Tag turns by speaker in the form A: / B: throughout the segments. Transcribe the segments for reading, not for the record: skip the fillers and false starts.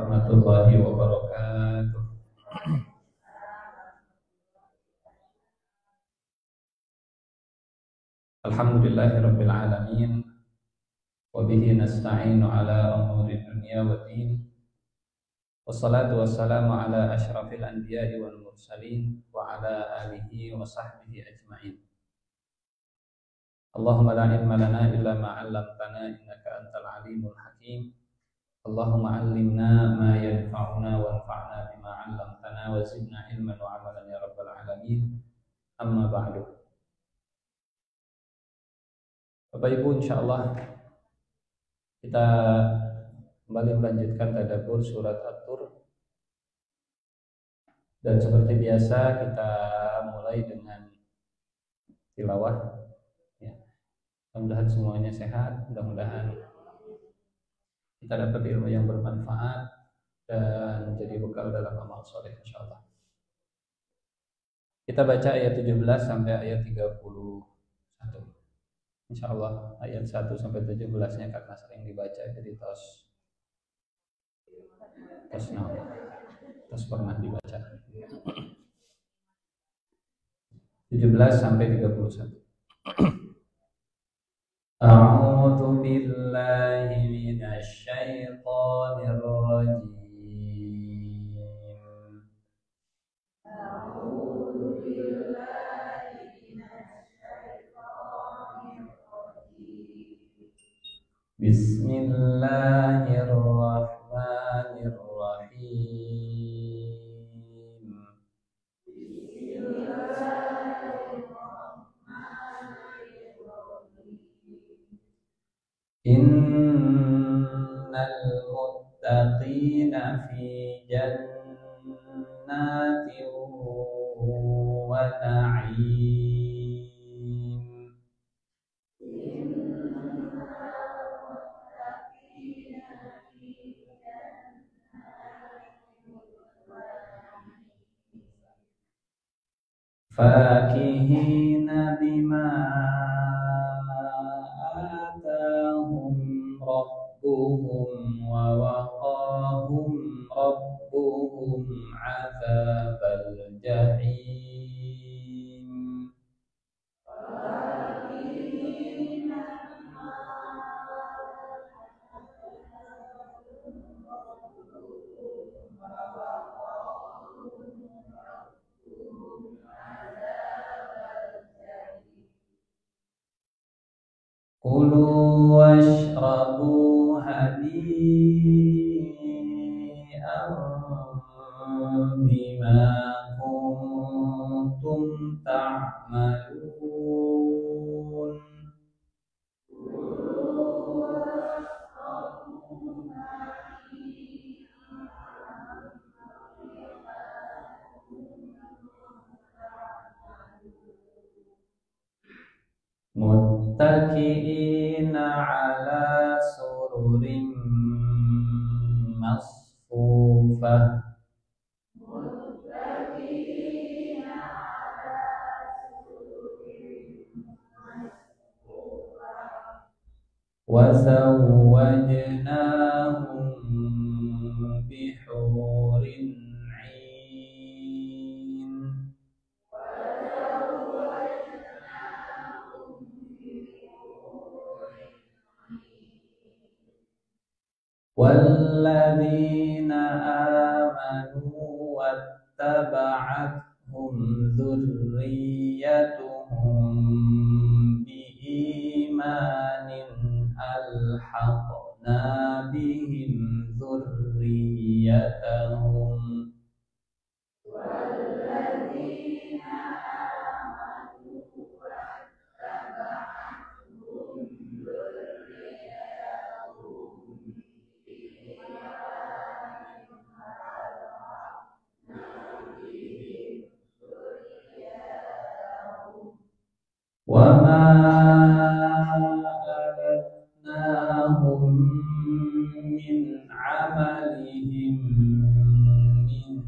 A: warahmatullahi wabarakatuh. Alhamdulillahirabbil alamin wa bihi nasta'inu ala umuri dunya waddin. Wassalatu wassalamu ala asyrafil anbiya'i wal mursalin wa ala alihi wa sahbihi ajma'in. Allahumma la ilma lana illa ma 'allamtana innaka antal alimul hakim. Allahumma 'allimna ma yanfa'una wanfa'na bima 'allamtana wa zidna ilman wa 'amalan ya rabbal alamin. Amma ba'du. Bapak Ibu, insyaallah kita kembali melanjutkan tadabbur surat At-Tur. Dan seperti biasa kita mulai dengan tilawah ya. Mudah-mudahan semuanya sehat, mudah-mudahan kita dapat ilmu yang bermanfaat dan menjadi bekal dalam amal soleh insyaallah. Kita baca ayat 17 sampai ayat 31. Insyaallah ayat 1 sampai 17-nya karena sering dibaca jadi tos pernah dibaca. 17 sampai 31. A'udzu billahi minasy syaithanir rajim. A'udzu billahi minasy syaithanir rajim. Bismillahirrahmanirrahim. Innal muttaqina fi jannatin wa na'im. Fakihina bima atahum rabbuhum wa waqahum rabbuhum azabal jahim. Kulu washrabu hani'an bima kuntum ta'malun. Muttaqi'ina ala sururin masfufah. Wa zawwajnahum bihurin 'ain. Walladzina amanu wattaba'athum dzurriyyatuhum biimanin alhaqna bihim dzurriyyatahum. Wa ma alatnahum min amalihim min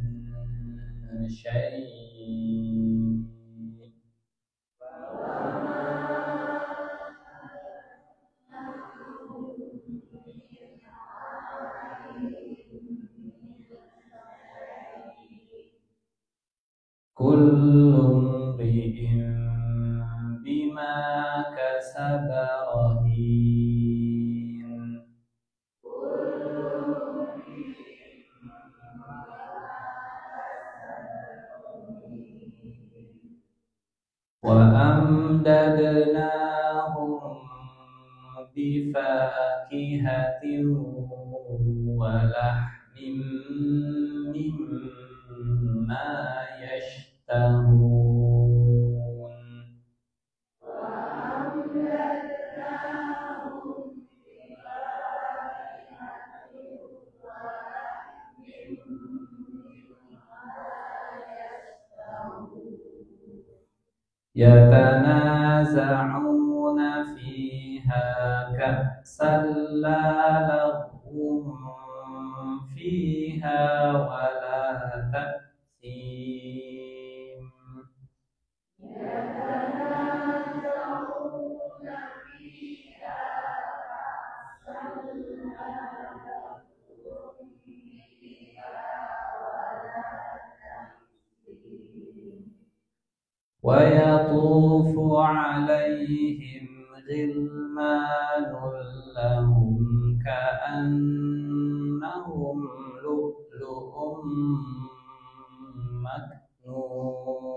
A: syai'. kullu imri'in bima kasaba rahin. Wa amdadnahum bifakihatin wa lahmin mimma yashtahun. Yatanaza'una fiha ka'san la laghwun fiha wa la ta'sim. Wa yatufu 'alaihim ghilmanun lahum ka'annahum lu'lu'um maknun.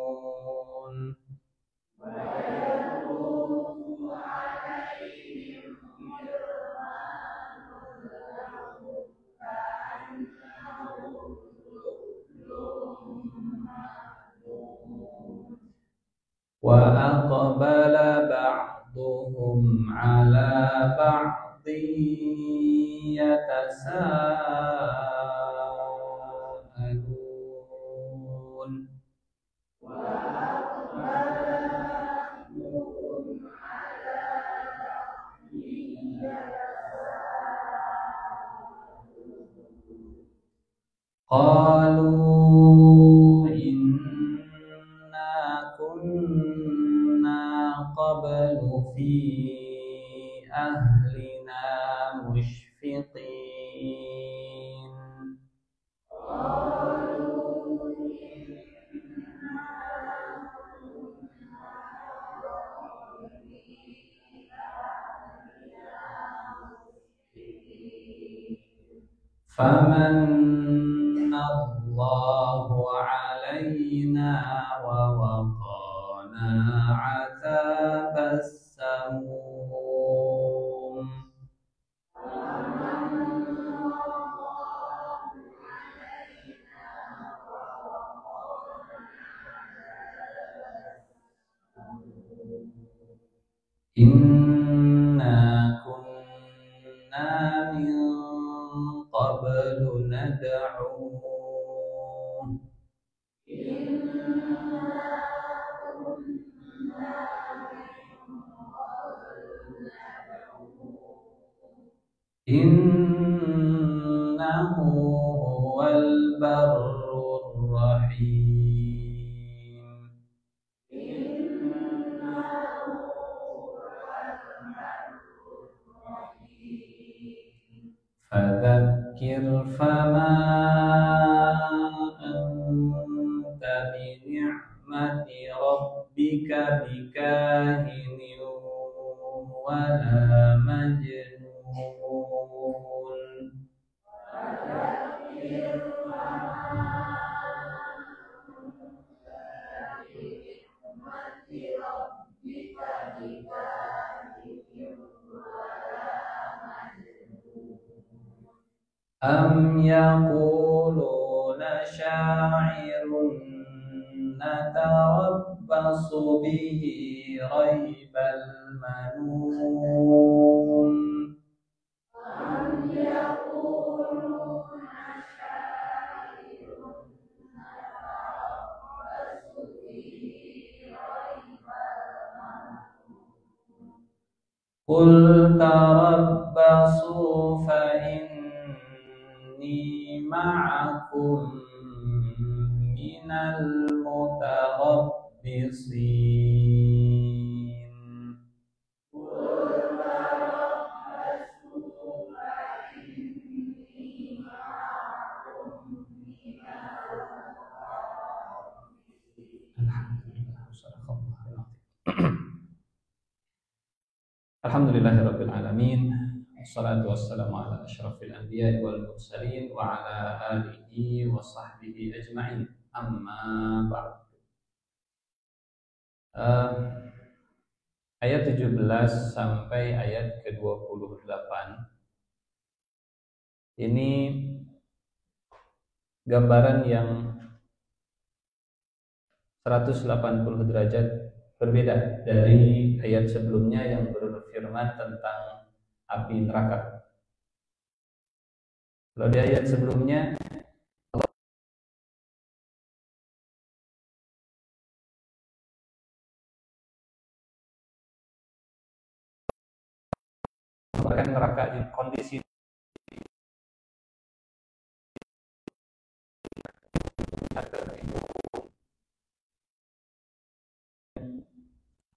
A: Wa aqbala ba'duhum 'ala ba'din yatasaalun. Qalu inna kunna qablu fi ahlina mushfiqin. Famanna Allahu 'alaina wa waqana 'adzabas samum. Inna kunna min qablu nad'uhu. Innahu huwal barrur rahim. Fadzakir fama anta bini'mati rabbika bikahinin wala majnun. Am yaquluna sya'irun natarabbasu bihi raibal manun. Qul tarabbasu fa inni ma'akum minal mutarabbisin. Alhamdulillahirabbil alamin. Wassalatu wassalamu ala asyrafil anbiya'i wal mursalin wa ala alihi wa sahbihi ajma'in. Amma ba'd. Ayat 17 sampai ayat ke-28 ini gambaran yang 180 derajat berbeda dari ayat sebelumnya yang berfirman tentang api neraka. Kalau di ayat sebelumnya Allah memperlihatkan neraka di kondisi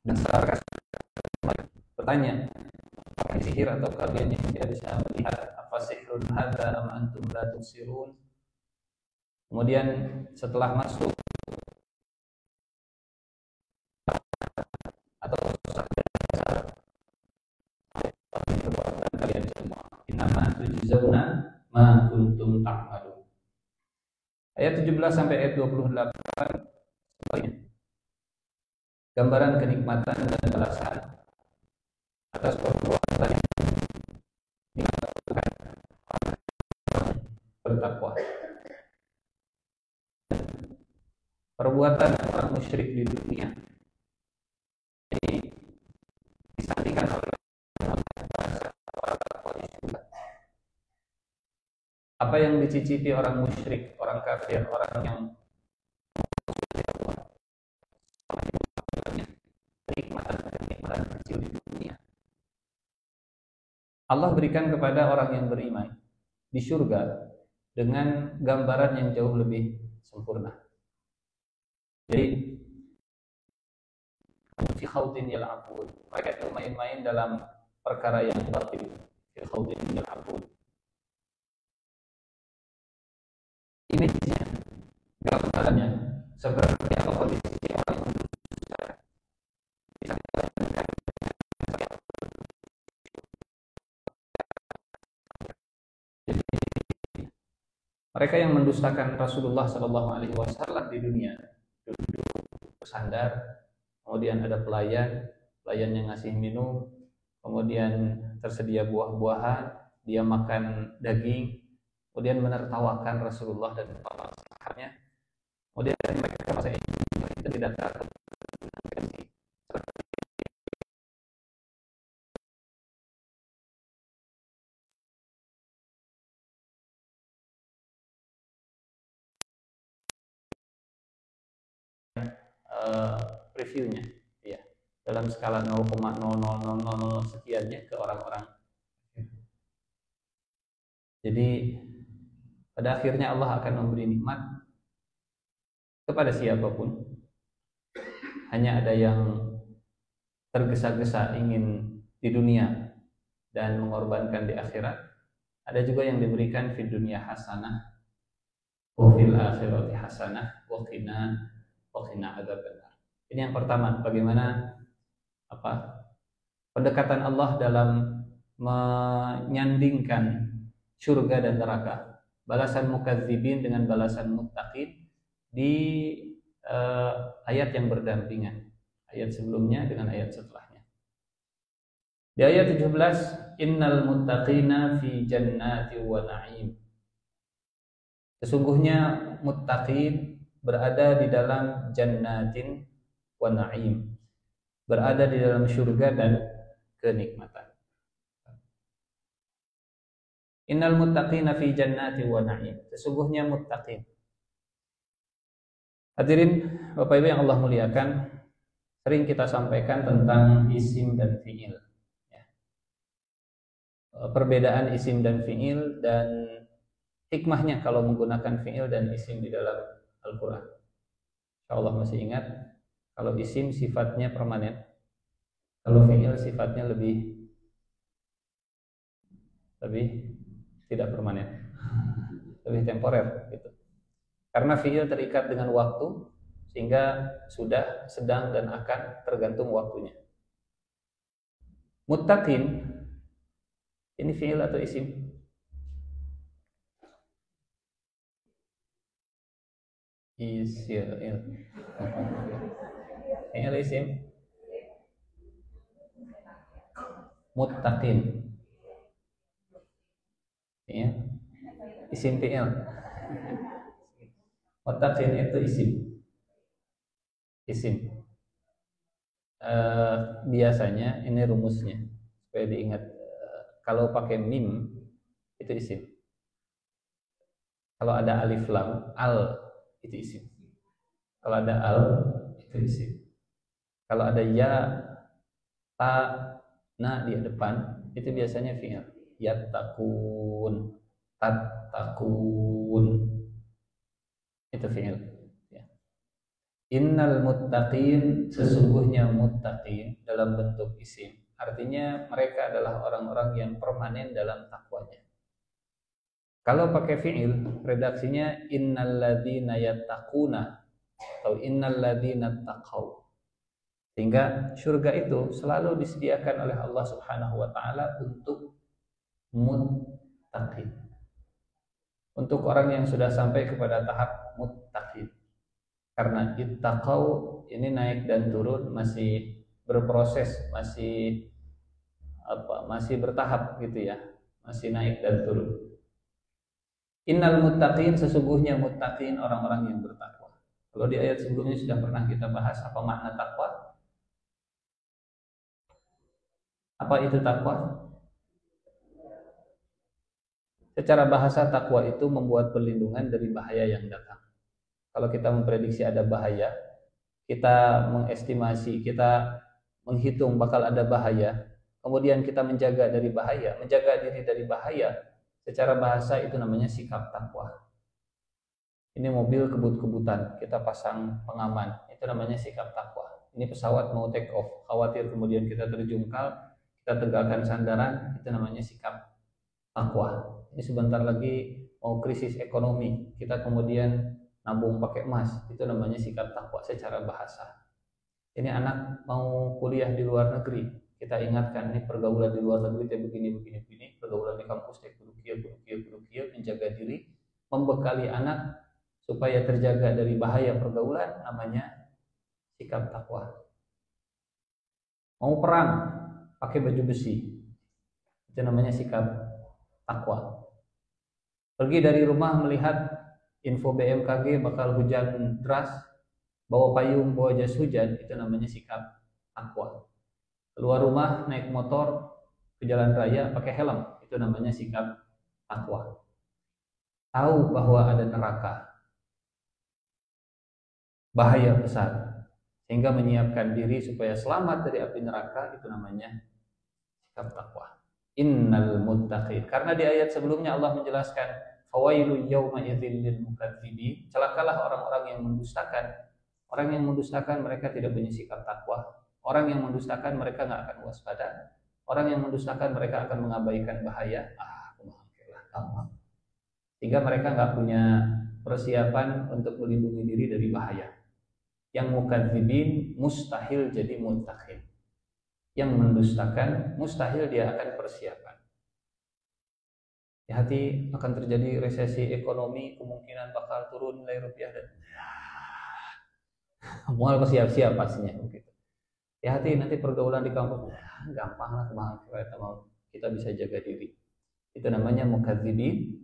A: dan sekarang bertanya, apakah sihir atau kalian yang tidak bisa melihat? Apa sihrun hadza am antum la tubsirun? Kemudian setelah masuk atau perbuatan kalian semua, innama tujzauna ma kuntum ta'malun. Ayat 17 sampai ayat 28 sebaliknya, gambaran kenikmatan dan balasan atas perbuatan yang dilakukan oleh orang bertakwa. Perbuatan orang musyrik di dunia ini disandingkan oleh orang takwa di surga. Apa yang dicicipi orang musyrik, orang kafir, orang yang kenikmatan kecil di dunia, Allah berikan kepada orang yang beriman di surga dengan gambaran yang jauh lebih sempurna. Jadi fi khawdin yal'abun, mereka itu main-main dalam perkara yang batil. Fi khawdin yal'abun, image-nya, gambarannya seperti apa kondisi orang yang mereka yang mendustakan Rasulullah SAW di dunia, duduk bersandar, kemudian ada pelayan yang ngasih minum, kemudian tersedia buah-buahan, dia makan daging, kemudian menertawakan Rasulullah dan para sahabatnya. Kemudian mereka masa itu tidak takut reviewnya, ya, dalam skala 0,0000 sekiannya ke orang-orang. Jadi pada akhirnya Allah akan memberi nikmat kepada siapapun. Hanya ada yang tergesa-gesa ingin di dunia dan mengorbankan di akhirat. Ada juga yang diberikan di dunia hasanah, wa fil akhirati hasanah, wa qina adzabannar. Ini yang pertama, bagaimana pendekatan Allah dalam menyandingkan surga dan neraka, balasan mukadzibin dengan balasan muttaqin di ayat yang berdampingan, ayat sebelumnya dengan ayat setelahnya. Di ayat 17, innal muttaqina fi jannati wa na'im. Sesungguhnya muttaqin berada di dalam jannatin wa na'im, berada di dalam surga dan kenikmatan. Innal muttaqina fi jannati wa na'im. Sesungguhnya muttaqin. Hadirin Bapak Ibu yang Allah muliakan, sering kita sampaikan tentang isim dan fi'il, ya. Perbedaan isim dan fi'il dan hikmahnya kalau menggunakan fi'il dan isim di dalam Al-Quran. Insyaallah masih ingat, kalau isim sifatnya permanen, kalau fi'il sifatnya lebih tidak permanen, lebih temporer gitu. Karena fi'il terikat dengan waktu, sehingga sudah, sedang, dan akan tergantung waktunya. Muttaqin ini fi'il atau isim? Isim. Fi'il isim. Muttaqin. Ya. Isim fi'il. Muttaqin itu isim. Isim. Biasanya ini rumusnya supaya diingat. Kalau pakai mim itu isim. Kalau ada alif lam al itu isim. Kalau ada al itu isim. Kalau ada ya ta na di depan itu biasanya fi'il. Yattaqun, tattaqun itu fi'il. Ya. Innal muttaqin, sesungguhnya muttaqin dalam bentuk isim. Artinya mereka adalah orang-orang yang permanen dalam takwanya. Kalau pakai fi'il, redaksinya innalladzina yattaquna atau innalladzina taqau. Sehingga surga itu selalu disediakan oleh Allah Subhanahu wa taala untuk muttaqin. Untuk orang yang sudah sampai kepada tahap muttaqin. Karena ittaqau ini naik dan turun masih berproses, masih bertahap gitu ya. Masih naik dan turun. Innal muttaqin, sesungguhnya muttaqin orang-orang yang bertakwa. Kalau di ayat sebelumnya sudah pernah kita bahas apa makna takwa. Apa itu takwa? Secara bahasa takwa itu membuat perlindungan dari bahaya yang datang. Kalau kita memprediksi ada bahaya, kita mengestimasi, kita menghitung bakal ada bahaya, kemudian kita menjaga dari bahaya, menjaga diri dari bahaya, secara bahasa itu namanya sikap takwa. Ini mobil kebut-kebutan, kita pasang pengaman, itu namanya sikap takwa. Ini pesawat mau take off, khawatir kemudian kita terjungkal, kita tegakkan sandaran, itu namanya sikap takwa. Ini sebentar lagi mau krisis ekonomi, kita kemudian nabung pakai emas, itu namanya sikap takwa secara bahasa. Ini anak mau kuliah di luar negeri, kita ingatkan ini pergaulan di luar negeri kayak begini, pergaulan di kampus kayak kieu, menjaga diri, membekali anak supaya terjaga dari bahaya pergaulan, namanya sikap takwa. Mau perang pakai baju besi, itu namanya sikap takwa. Pergi dari rumah melihat info BMKG bakal hujan deras, bawa payung, bawa jas hujan, itu namanya sikap takwa. Keluar rumah naik motor ke jalan raya pakai helm, itu namanya sikap takwa. Tahu bahwa ada neraka, bahaya besar, sehingga menyiapkan diri supaya selamat dari api neraka, itu namanya sikap takwa. Innal muttaqin. Karena di ayat sebelumnya Allah menjelaskan fawailu yauma idzil lil mukadzibin. Celakalah orang-orang yang mendustakan. Orang yang mendustakan mereka tidak punya sikap takwa. Orang yang mendustakan mereka enggak akan waspada. Orang yang mendustakan mereka akan mengabaikan bahaya. Gampang. Sehingga mereka enggak punya persiapan untuk melindungi diri dari bahaya. Yang mukadzibin mustahil jadi muttaqin. Yang mendustakan mustahil dia akan persiapan. Hati akan terjadi resesi ekonomi, kemungkinan bakal turun nilai rupiah dan mual siap-siap pastinya begitu. Hati nanti pergaulan di kampus gampang lah, kemana kita mau, kita bisa jaga diri. Itu namanya mukadzibin.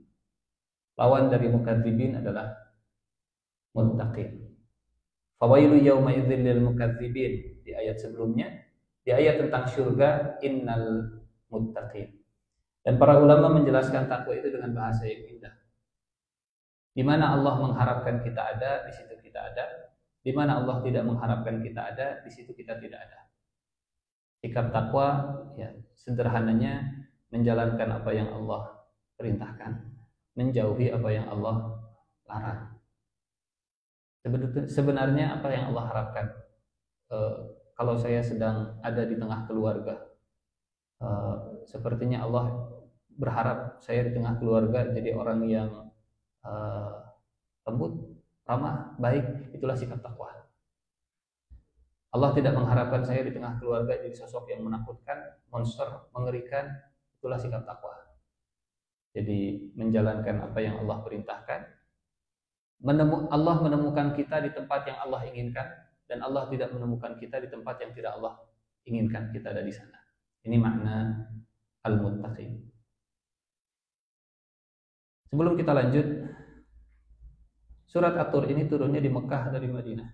A: Lawan dari mukadzibin adalah muttaqin. Fawailu yauma idzil lil mukadzibin di ayat sebelumnya. Di ayat tentang surga, innal muttaqin. Dan para ulama menjelaskan takwa itu dengan bahasa yang indah. Di mana Allah mengharapkan kita ada, di situ kita ada. Di mana Allah tidak mengharapkan kita ada, di situ kita tidak ada. Sikap takwa ya sederhananya menjalankan apa yang Allah perintahkan, menjauhi apa yang Allah larang. Sebenarnya apa yang Allah harapkan? Kalau saya sedang ada di tengah keluarga, sepertinya Allah berharap saya di tengah keluarga jadi orang yang lembut, ramah, baik. Itulah sikap takwa. Allah tidak mengharapkan saya di tengah keluarga jadi sosok yang menakutkan, monster, mengerikan. Itulah sikap takwa. Jadi menjalankan apa yang Allah perintahkan. Allah menemukan kita di tempat yang Allah inginkan, dan Allah tidak menemukan kita di tempat yang tidak Allah inginkan kita ada di sana. Ini makna al-muttaqin. Sebelum kita lanjut, surat At-Tur ini turunnya di Mekah dari Madinah.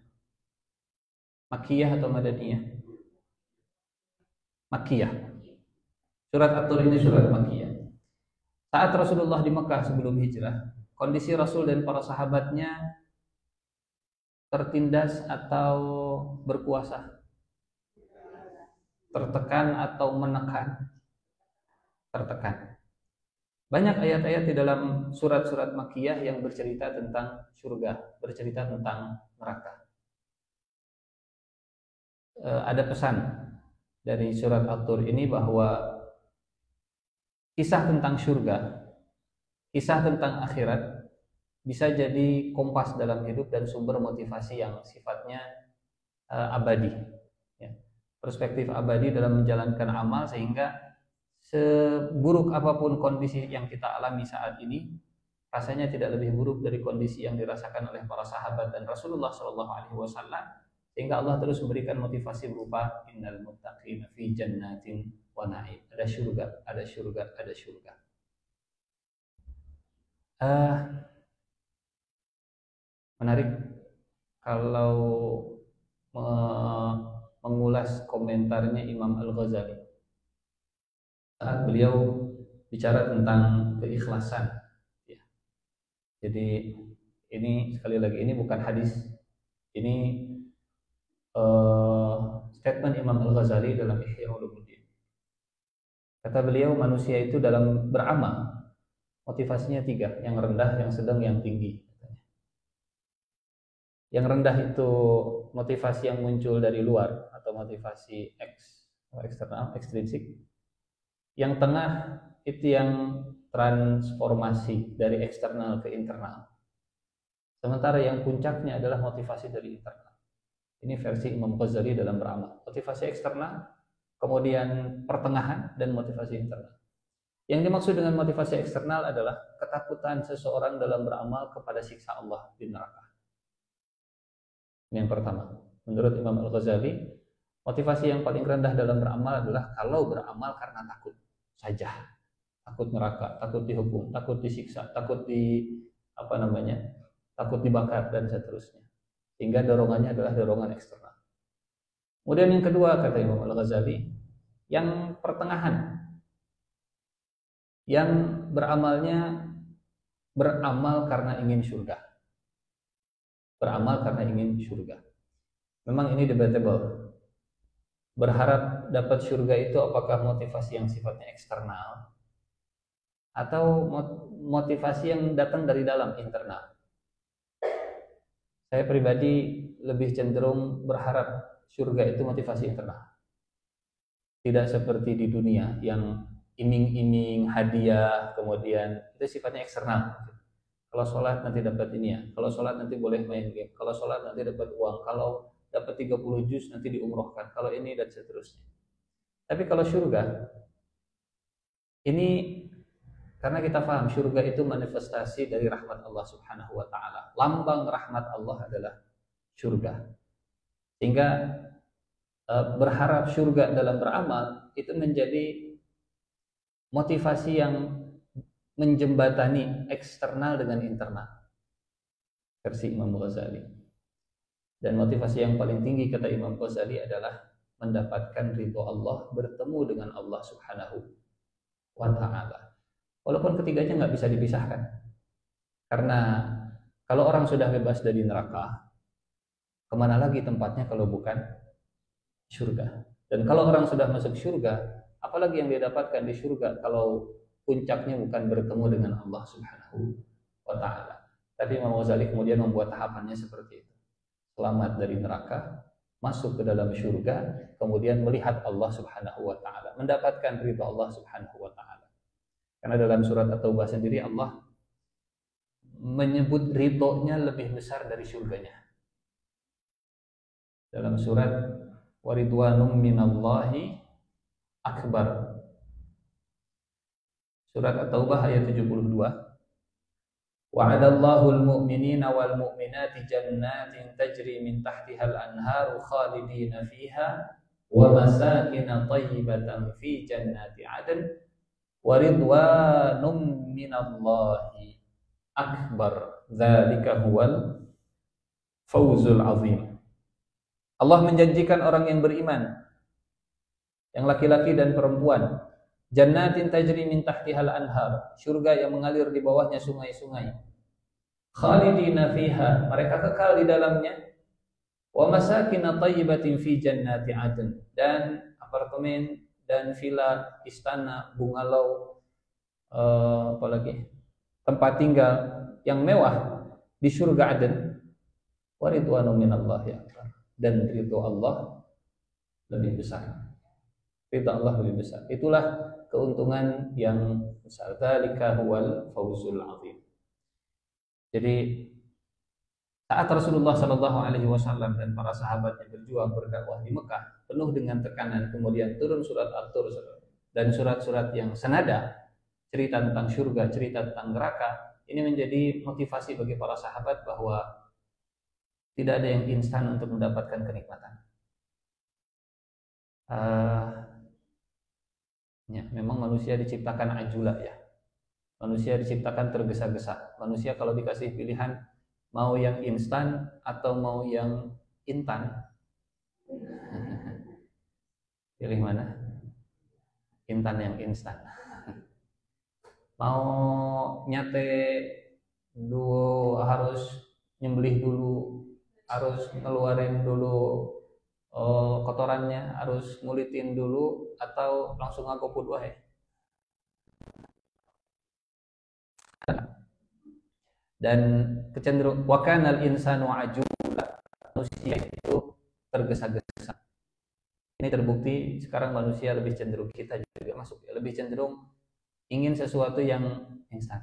A: Makkiyah atau Madaniyah? Makkiyah. Surat At-Tur ini surat Makkiyah. Saat Rasulullah di Mekah sebelum hijrah, kondisi Rasul dan para sahabatnya tertindas atau berkuasa, tertekan atau menekan, tertekan. Banyak ayat-ayat di dalam surat-surat Makkiyah yang bercerita tentang surga, bercerita tentang neraka. Ada pesan dari surat At-Tur ini bahwa kisah tentang surga, kisah tentang akhirat bisa jadi kompas dalam hidup dan sumber motivasi yang sifatnya abadi, ya. Perspektif abadi dalam menjalankan amal, sehingga seburuk apapun kondisi yang kita alami saat ini, rasanya tidak lebih buruk dari kondisi yang dirasakan oleh para sahabat dan Rasulullah SAW, sehingga Allah terus memberikan motivasi berupa innal muttaqina fi jannatin wa na'im. Ada surga, ada surga, ada surga. Menarik kalau mengulas komentarnya Imam Al-Ghazali saat beliau bicara tentang keikhlasan, ya. Jadi ini sekali lagi, ini bukan hadis, ini statement Imam Al-Ghazali dalam Ihya Ulumuddin. Kata beliau, manusia itu dalam beramal motivasinya 3, yang rendah, yang sedang, yang tinggi. Yang rendah itu motivasi yang muncul dari luar atau motivasi eksternal, ekstrinsik. Yang tengah itu yang transformasi dari eksternal ke internal. Sementara yang puncaknya adalah motivasi dari internal. Ini versi Imam Ghazali dalam beramal. Motivasi eksternal, kemudian pertengahan, dan motivasi internal. Yang dimaksud dengan motivasi eksternal adalah ketakutan seseorang dalam beramal kepada siksa Allah di neraka. Ini yang pertama. Menurut Imam Al-Ghazali, motivasi yang paling rendah dalam beramal adalah kalau beramal karena takut saja. Takut neraka, takut dihukum, takut disiksa, takut takut dibakar, dan seterusnya. Sehingga dorongannya adalah dorongan eksternal. Kemudian yang kedua, kata Imam Al-Ghazali, yang pertengahan, yang beramal karena ingin surga. Beramal karena ingin surga. Memang ini debatable. Berharap dapat surga itu apakah motivasi yang sifatnya eksternal atau motivasi yang datang dari dalam, internal. Saya pribadi lebih cenderung berharap surga itu motivasi internal. Tidak seperti di dunia yang iming-iming hadiah, kemudian itu sifatnya eksternal. Kalau sholat nanti dapat ini ya, kalau sholat nanti boleh main game, kalau sholat nanti dapat uang, kalau dapat 30 juz nanti diumrohkan, kalau ini dan seterusnya. Tapi kalau surga, ini karena kita paham surga itu manifestasi dari rahmat Allah Subhanahu wa taala. Lambang rahmat Allah adalah surga. Sehingga berharap surga dalam beramal itu menjadi motivasi yang menjembatani eksternal dengan internal. Versi Imam Ghazali. Dan motivasi yang paling tinggi kata Imam Ghazali adalah mendapatkan ridho Allah, bertemu dengan Allah Subhanahu wa taala. Walaupun ketiganya nggak bisa dipisahkan. Karena kalau orang sudah bebas dari neraka, kemana lagi tempatnya kalau bukan surga? Dan kalau orang sudah masuk surga, apalagi yang dia dapatkan di surga kalau puncaknya bukan bertemu dengan Allah Subhanahu wa taala. Tapi Imam Ghazali kemudian membuat tahapannya seperti itu. Selamat dari neraka, masuk ke dalam surga, kemudian melihat Allah Subhanahu wa taala, mendapatkan ridha Allah Subhanahu wa taala. Karena dalam surat At-Taubah sendiri Allah menyebut ridhonya lebih besar dari surganya. Dalam surat wa ridwanum minallahi akbar. Surat At-Taubah ayat 72. Wa'adallahu al-mu'minina wal mu'minati jannatin tajri min tahtihal anharu khalidina fiha wa masakin thayyibatan fi jannati 'adn wa ridwanum minallahi akbar. Dzalika huwal fawzul 'azim. Allah menjanjikan orang yang beriman, yang laki-laki dan perempuan, jannatin tajri min tahtihal anhar, surga yang mengalir di bawahnya sungai-sungai. Khalidina fiha, mereka kekal di dalamnya. Wa masakin thayyibatin fi jannati 'adn, dan apartemen dan villa, istana, bungalow, apalagi tempat tinggal yang mewah di surga Aden. Wa ridwanu minallahi akbar, dan ridho Allah lebih besar. Ridho Allah lebih besar. Itulah keuntungan yang besar. Dzalika huwal fawzul 'azim. Jadi saat Rasulullah Shallallahu Alaihi Wasallam dan para sahabatnya berjuang berdakwah di Mekah penuh dengan tekanan, kemudian turun surat At-Tur dan surat-surat yang senada, cerita tentang surga, cerita tentang neraka, ini menjadi motivasi bagi para sahabat bahwa tidak ada yang instan untuk mendapatkan kenikmatan. Ya, memang manusia diciptakan ajula ya. Manusia diciptakan tergesa-gesa. Manusia kalau dikasih pilihan mau yang instan atau mau yang intan, pilih mana? Intan yang instan. Mau nyate dulu harus nyembelih dulu, harus ngeluarin dulu kotorannya, harus ngulitin dulu, atau langsung ngagopud wae. Dan kecenderungan wakanal insanu ajula, manusia itu tergesa-gesa. Ini terbukti sekarang manusia lebih cenderung, kita juga masuk ya, lebih cenderung ingin sesuatu yang instan.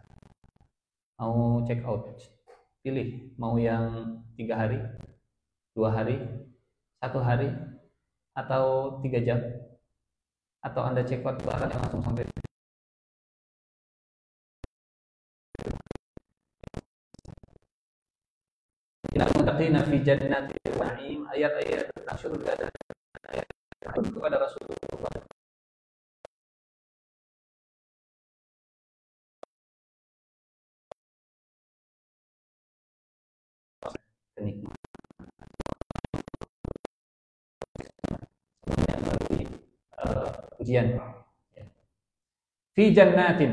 A: Mau check out, pilih mau yang 3 hari, 2 hari, 1 hari, atau 3 jam, atau Anda check out barang yang langsung sampai. Innal muttaqina fi jannatin wa na'im, ayat-ayat tentang surga dan ayat kepada Rasulullah. Kenikmatan melalui ujian. Fi jannatin,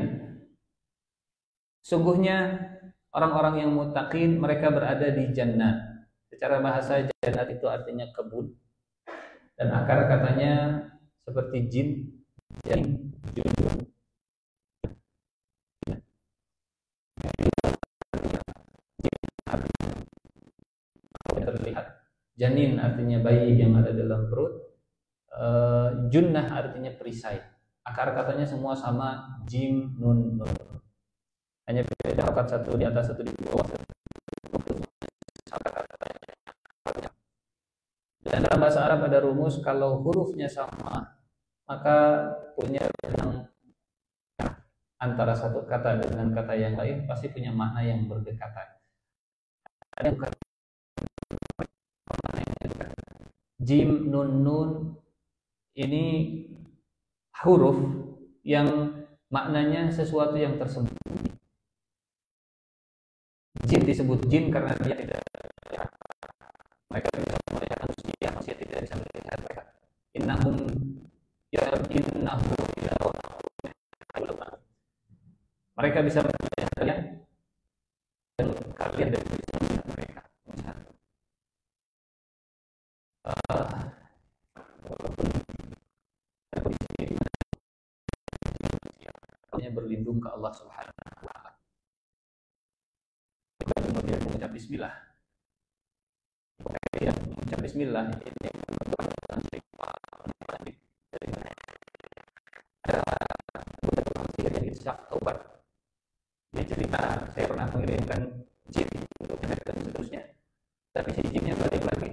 A: sungguhnya orang-orang yang muttaqin mereka berada di jannat. Secara bahasa jannat itu artinya kebun, dan akar katanya seperti jin, janin, terlihat. Janin artinya bayi yang ada dalam perut. Junnah artinya perisai. Akar katanya semua sama, jim, nun, nun. Hanya beda harokat satu di atas, satu di bawah. Dan dalam bahasa Arab ada rumus, kalau hurufnya sama maka punya yang antara satu kata dengan kata yang lain pasti punya makna yang berdekatan. Ada jim, nun, nun ini huruf yang maknanya sesuatu yang tersembunyi. Jin disebut jin karena dia tidak, mereka bisa melihat manusia, manusia tidak bisa melihat mereka. Innahum mereka bisa melihat kalian dan kalian tidak bisa melihat mereka. Walaupun berlindung ke Allah Subhanahu wa taala. Kemudian mengucap bismillah. Ya, mengucap bismillah ini ada Ishaq Taubat. Dia cerita, saya pernah mengirimkan jin untuk dan seterusnya, tapi si jinnya balik lagi,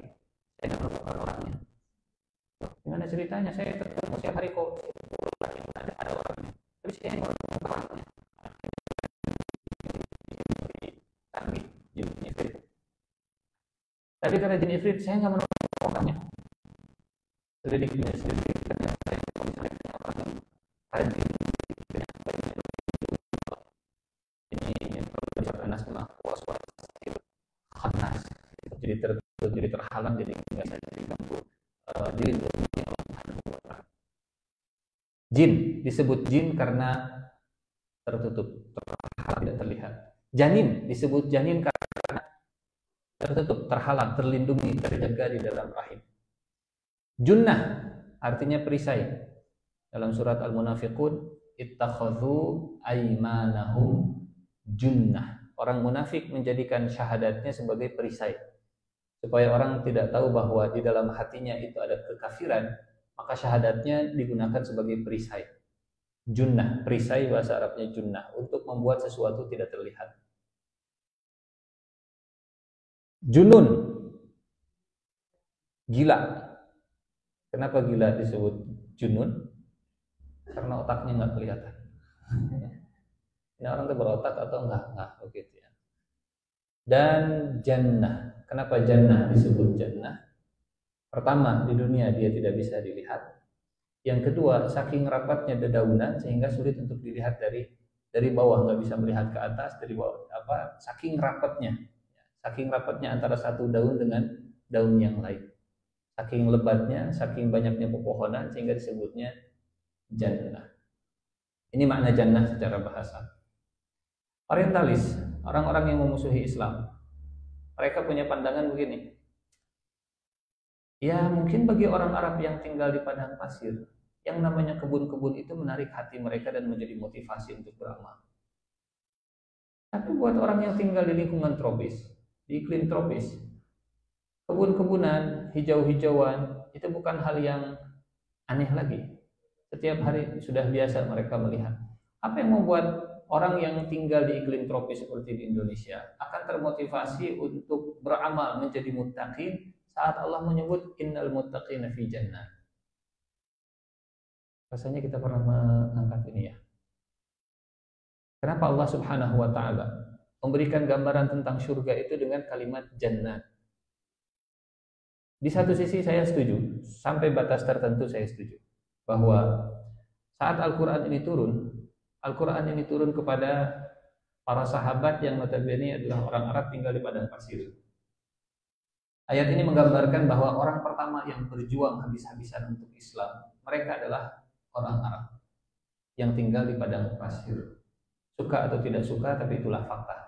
A: saya nggak lupa orangnya. gimana ceritanya saya ketemu setiap hari kok ada orangnya, tapi saya nggak tahu orangnya. Jin ifrit. Tapi kata jin ifrit saya nggak menemukan orangnya. Sedikitnya sedikit ternyata saya misalnya orang rajin ini Anas mah was-was khanas, jadi terhalang, jadi nggak saja diganggu dilindungi Allah Subhanahu wa Ta'ala. Jin disebut jin karena tertutup, terhalang, tidak terlihat. Janin disebut janin karena tertutup, terhalang, terlindungi, terjaga di dalam rahim. Junnah artinya perisai. Dalam surat Al-Munafiqun, ittakhadhu aymanahum junnah. Orang munafik menjadikan syahadatnya sebagai perisai. Supaya orang tidak tahu bahwa di dalam hatinya itu ada kekafiran, maka syahadatnya digunakan sebagai perisai. Junnah, perisai bahasa Arabnya junnah, untuk membuat sesuatu tidak terlihat. Junun, gila. Kenapa gila disebut junun? Karena otaknya nggak kelihatan. Ini orang itu berotak atau enggak begitu ya. Dan jannah, kenapa jannah disebut jannah? Pertama, di dunia dia tidak bisa dilihat. Yang kedua, saking rapatnya dedaunan sehingga sulit untuk dilihat dari bawah, nggak bisa melihat ke atas dari bawah. Saking rapatnya antara satu daun dengan daun yang lain. Saking lebatnya, saking banyaknya pepohonan sehingga disebutnya jannah. Ini makna jannah secara bahasa. Orientalis, orang-orang yang memusuhi Islam, mereka punya pandangan begini. Ya mungkin bagi orang Arab yang tinggal di padang pasir, yang namanya kebun-kebun itu menarik hati mereka dan menjadi motivasi untuk beramal. Tapi buat orang yang tinggal di lingkungan tropis, di iklim tropis, kebun-kebunan, hijau-hijauan itu bukan hal yang aneh lagi. Setiap hari sudah biasa mereka melihat. Apa yang membuat orang yang tinggal di iklim tropis seperti di Indonesia akan termotivasi untuk beramal menjadi muttaqin saat Allah menyebut innal muttaqina fi jannah? Rasanya kita pernah mengangkat ini ya. Kenapa Allah Subhanahu wa Ta'ala memberikan gambaran tentang surga itu dengan kalimat jannah? Di satu sisi saya setuju, sampai batas tertentu saya setuju, bahwa saat Al-Quran ini turun kepada para sahabat yang notabene adalah orang Arab tinggal di padang pasir. Ayat ini menggambarkan bahwa orang pertama yang berjuang habis-habisan untuk Islam, mereka adalah orang Arab yang tinggal di padang pasir. Suka atau tidak suka, tapi itulah fakta.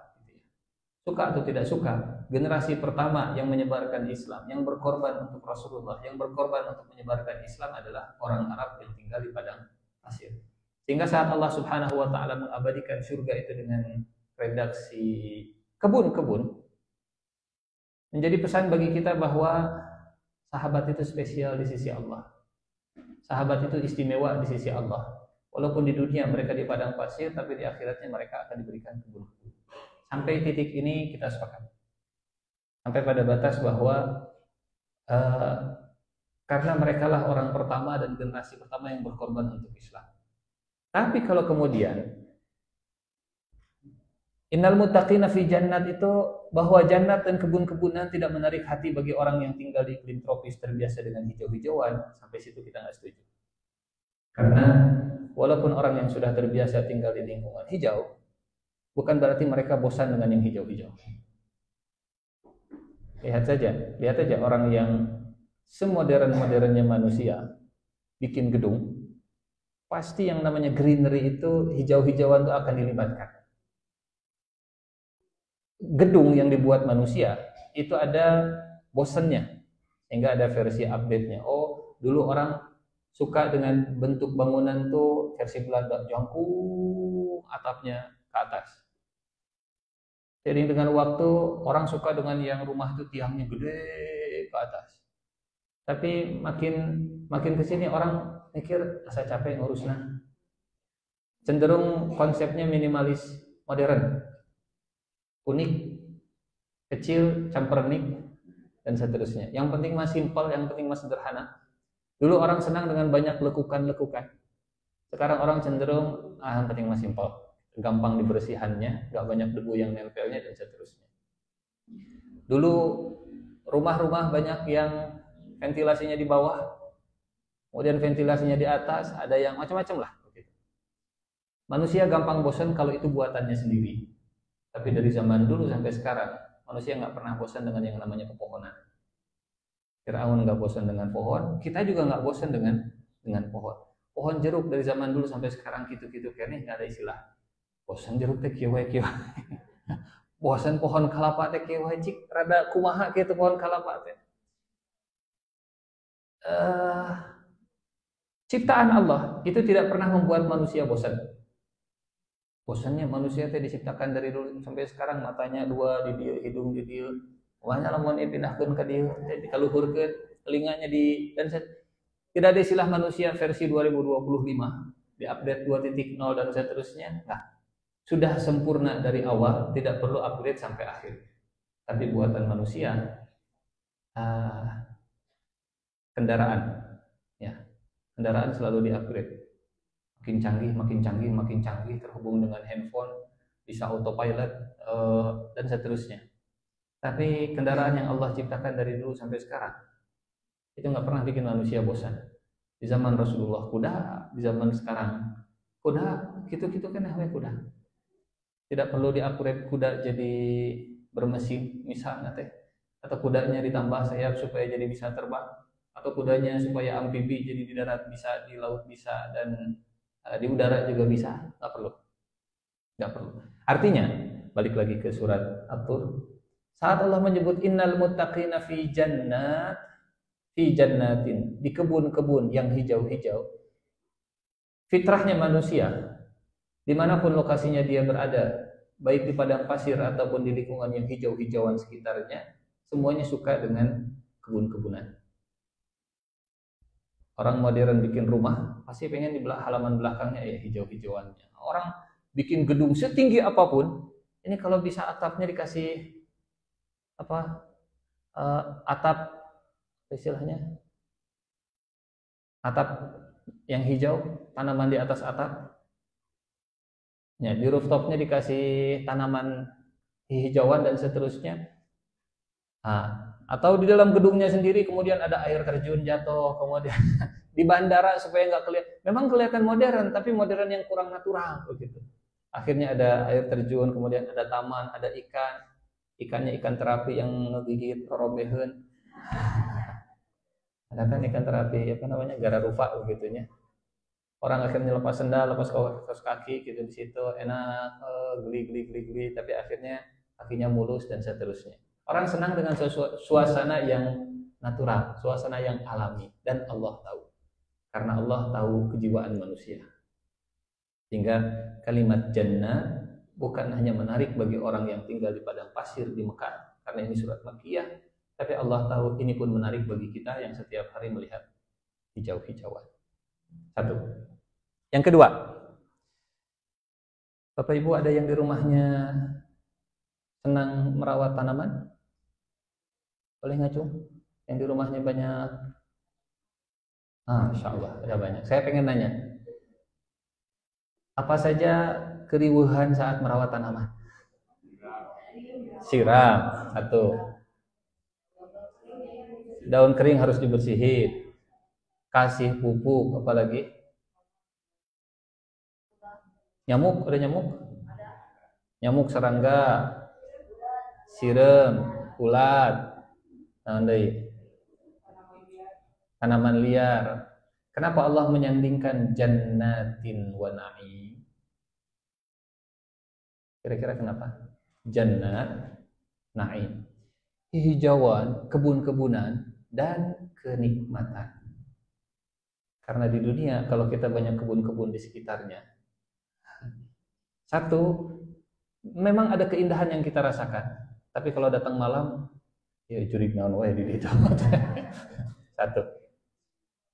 A: Suka atau tidak suka, generasi pertama yang menyebarkan Islam, yang berkorban untuk Rasulullah, yang berkorban untuk menyebarkan Islam adalah orang Arab yang tinggal di padang pasir. Sehingga saat Allah Subhanahu wa Ta'ala mengabadikan surga itu dengan redaksi kebun-kebun, menjadi pesan bagi kita bahwa sahabat itu spesial di sisi Allah. Sahabat itu istimewa di sisi Allah. Walaupun di dunia mereka di padang pasir, tapi di akhiratnya mereka akan diberikan kebun-kebun. Sampai titik ini kita sepakat. Sampai pada batas bahwa karena mereka lah orang pertama dan generasi pertama yang berkorban untuk Islam. Tapi kalau kemudian innal muttaqina fi jannat itu, bahwa jannat dan kebun-kebunan tidak menarik hati bagi orang yang tinggal di iklim tropis terbiasa dengan hijau-hijauan, sampai situ kita nggak setuju. Karena walaupun orang yang sudah terbiasa tinggal di lingkungan hijau, bukan berarti mereka bosan dengan yang hijau-hijau. Lihat saja orang yang semodern-modernnya manusia bikin gedung, pasti yang namanya greenery itu, hijau-hijauan itu akan dilibatkan. Gedung yang dibuat manusia itu ada bosannya, sehingga ada versi update-nya. Oh, dulu orang suka dengan bentuk bangunan tuh versi Belanda, jangkung atapnya ke atas. Jadi dengan waktu orang suka dengan yang rumah itu tiangnya gede ke atas. Tapi makin kesini orang mikir asa capek ngurusnya. Cenderung konsepnya minimalis modern, unik, kecil, campur unik, dan seterusnya. Yang penting mas simpel, yang penting mas sederhana. Dulu orang senang dengan banyak lekukan-lekukan. Sekarang orang cenderung yang penting mah simpel, gampang dibersihannya, nggak banyak debu yang nempelnya dan seterusnya. Dulu rumah-rumah banyak yang ventilasinya di bawah, kemudian ventilasinya di atas, ada yang macam-macam lah. Manusia gampang bosan kalau itu buatannya sendiri. Tapi dari zaman dulu sampai sekarang, manusia nggak pernah bosan dengan yang namanya pepohonan. Firaun nggak bosan dengan pohon, kita juga nggak bosan dengan pohon. Pohon jeruk dari zaman dulu sampai sekarang gitu-gitu kayaknya nggak ada istilah bosan jeruk teh kieu kieu. Bosan pohon kelapa teh kieu cik rada kumaha kitu pohon kelapa teh. Ciptaan Allah itu tidak pernah membuat manusia bosan. Bosannya manusia teh diciptakan dari dulu sampai sekarang, matanya dua di dia, hidung di dia. Wanya lamun dipindahkeun ka dieu, dikaluhurkeun, telinganya di dan tidak ada istilah manusia versi 2025, di-update 2.0 dan seterusnya. Nah, sudah sempurna dari awal, tidak perlu upgrade sampai akhir. Tapi buatan manusia, kendaraan, ya, kendaraan selalu di-upgrade. Makin canggih, makin canggih, makin canggih, terhubung dengan handphone, bisa autopilot, dan seterusnya. Tapi kendaraan yang Allah ciptakan dari dulu sampai sekarang, itu nggak pernah bikin manusia bosan. Di zaman Rasulullah kuda, di zaman sekarang kuda, gitu-gitu kan namanya kuda. Tidak perlu di-upgrade kuda jadi bermesin misalnya teh, atau kudanya ditambah sayap supaya jadi bisa terbang, atau kudanya supaya amfibi jadi di darat bisa, di laut bisa, dan di udara juga bisa. Nggak perlu, nggak perlu. Artinya balik lagi ke surat At-Tur, saat Allah menyebut innal muttaqina fi jannatin, di kebun-kebun yang hijau-hijau. Fitrahnya manusia, dimanapun lokasinya dia berada, baik di padang pasir ataupun di lingkungan yang hijau-hijauan sekitarnya, semuanya suka dengan kebun-kebunan. Orang modern bikin rumah, pasti pengen di halaman belakangnya ya hijau-hijauannya. Orang bikin gedung setinggi apapun, ini kalau bisa atapnya dikasih atap, istilahnya atap yang hijau, tanaman di atas atap, ya, di rooftopnya dikasih tanaman hijauan dan seterusnya. Atau di dalam gedungnya sendiri kemudian ada air terjun jatuh, kemudian di bandara supaya nggak kelihatan, memang kelihatan modern tapi modern yang kurang natural begitu. Akhirnya ada air terjun, kemudian ada taman, ada ikannya ikan terapi yang ngegigit rorobeheun. Ada kan ikan terapi gararufa begitunya. Orang akhirnya lepas sendal, lepas kaos kaki gitu di situ, enak, geli, tapi akhirnya kakinya mulus dan seterusnya. Orang senang dengan suasana yang natural, suasana yang alami, dan Allah tahu. Karena Allah tahu kejiwaan manusia. Sehingga kalimat jannah bukan hanya menarik bagi orang yang tinggal di padang pasir di Mekah, karena ini surat Makkiyah. Tapi Allah tahu ini pun menarik bagi kita yang setiap hari melihat hijau-hijauan. Satu. Yang kedua, Bapak Ibu ada yang di rumahnya senang merawat tanaman? Boleh nggak Cung? Yang di rumahnya banyak? Insya Allah ada banyak. Saya pengen nanya, apa saja keriuhan saat merawat tanaman? Siram, satu. Daun kering harus dibersihin, kasih pupuk, apalagi nyamuk, ada nyamuk serangga, sirem, ulat, tanaman liar. Kenapa Allah menyandingkan jannatin wa na'im? Kira-kira kenapa? Jannat, na'im, hijauan, kebun-kebunan, dan kenikmatan. Karena di dunia kalau kita banyak kebun-kebun di sekitarnya, satu, memang ada keindahan yang kita rasakan. Tapi kalau datang malam, ya jurig naon wae di ditu. Satu.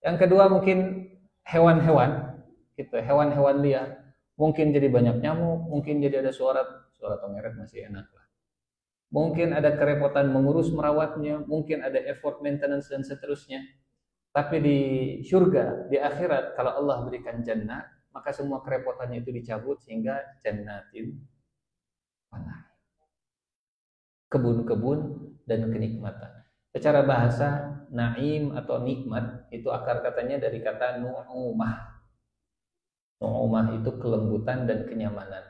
A: Yang kedua mungkin hewan-hewan, gitu, hewan-hewan liar. Mungkin jadi banyak nyamuk, mungkin jadi ada suara tongeret masih enak lah. Mungkin ada kerepotan mengurus merawatnya, mungkin ada effort maintenance dan seterusnya. Tapi di surga, di akhirat, kalau Allah berikan jannah, maka semua kerepotannya itu dicabut sehingga jannatin panah. Kebun-kebun dan kenikmatan. Secara bahasa, naim atau nikmat itu akar katanya dari kata nu'umah. Nu'umah itu kelembutan dan kenyamanan.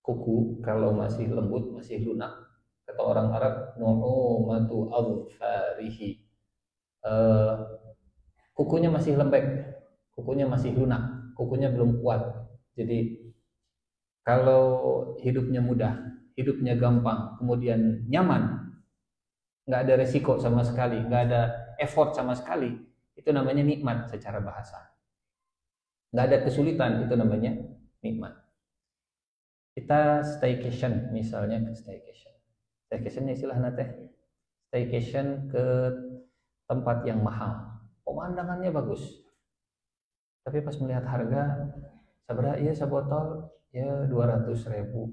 A: Kuku kalau masih lembut, masih lunak, kata orang Arab, nu'umatu adfarihi. Kukunya masih lembek, kukunya masih lunak, kukunya belum kuat. Jadi kalau hidupnya mudah, hidupnya gampang, kemudian nyaman, nggak ada resiko sama sekali, nggak ada effort sama sekali, itu namanya nikmat secara bahasa. Nggak ada kesulitan, itu namanya nikmat. Kita staycation, misalnya ke staycation. Staycation istilahnya teh, staycation ke tempat yang mahal, pemandangannya bagus, tapi pas melihat harga, seberapa iya sebotol ya 200.000.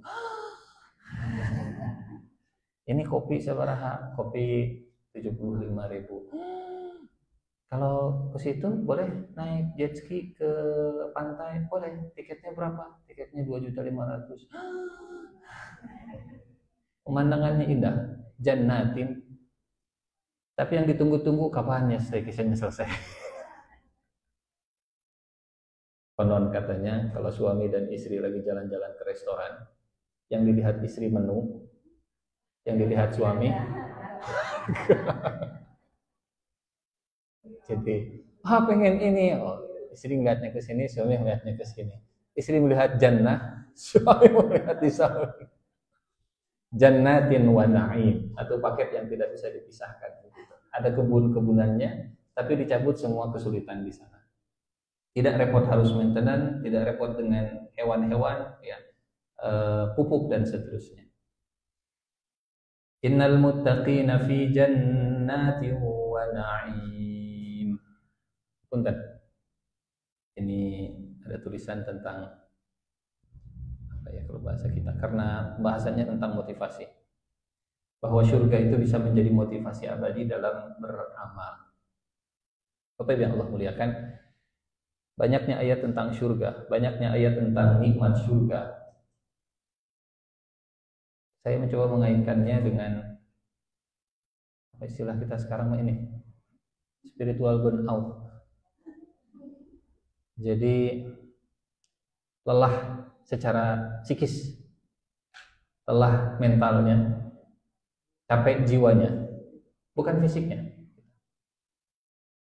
A: Ini kopi seberapa? Kopi 75.000. Kalau ke situ boleh naik jet ski ke pantai, boleh. Tiketnya berapa? Tiketnya 2.500.000. Pemandangannya indah, jannatin. Tapi yang ditunggu-tunggu kapan ya staycation selesai. Konon katanya kalau suami dan istri lagi jalan-jalan ke restoran, yang dilihat istri menu, yang dilihat suami. Jadi, pengen ini, istri ngeliatnya ke sini, suami ngeliatnya ke sini. Istri melihat jannah, suami melihat di samping. Jannatin wa na'im, atau paket yang tidak bisa dipisahkan. Ada kebun-kebunannya, tapi dicabut semua kesulitan di sana. Tidak repot harus maintenance, tidak repot dengan hewan-hewan, ya, pupuk dan seterusnya. Innal muttaqina fi jannatin wa na'im. Punten. Ini ada tulisan tentang apa ya kalau bahasa kita, karena bahasanya tentang motivasi. Bahwa surga itu bisa menjadi motivasi abadi dalam beramal. Bapak yang Allah muliakan, banyaknya ayat tentang surga, banyaknya ayat tentang nikmat surga. Saya mencoba mengaitkannya dengan apa istilah kita sekarang ini, spiritual burnout. Jadi lelah secara psikis, lelah mentalnya, capek jiwanya, bukan fisiknya.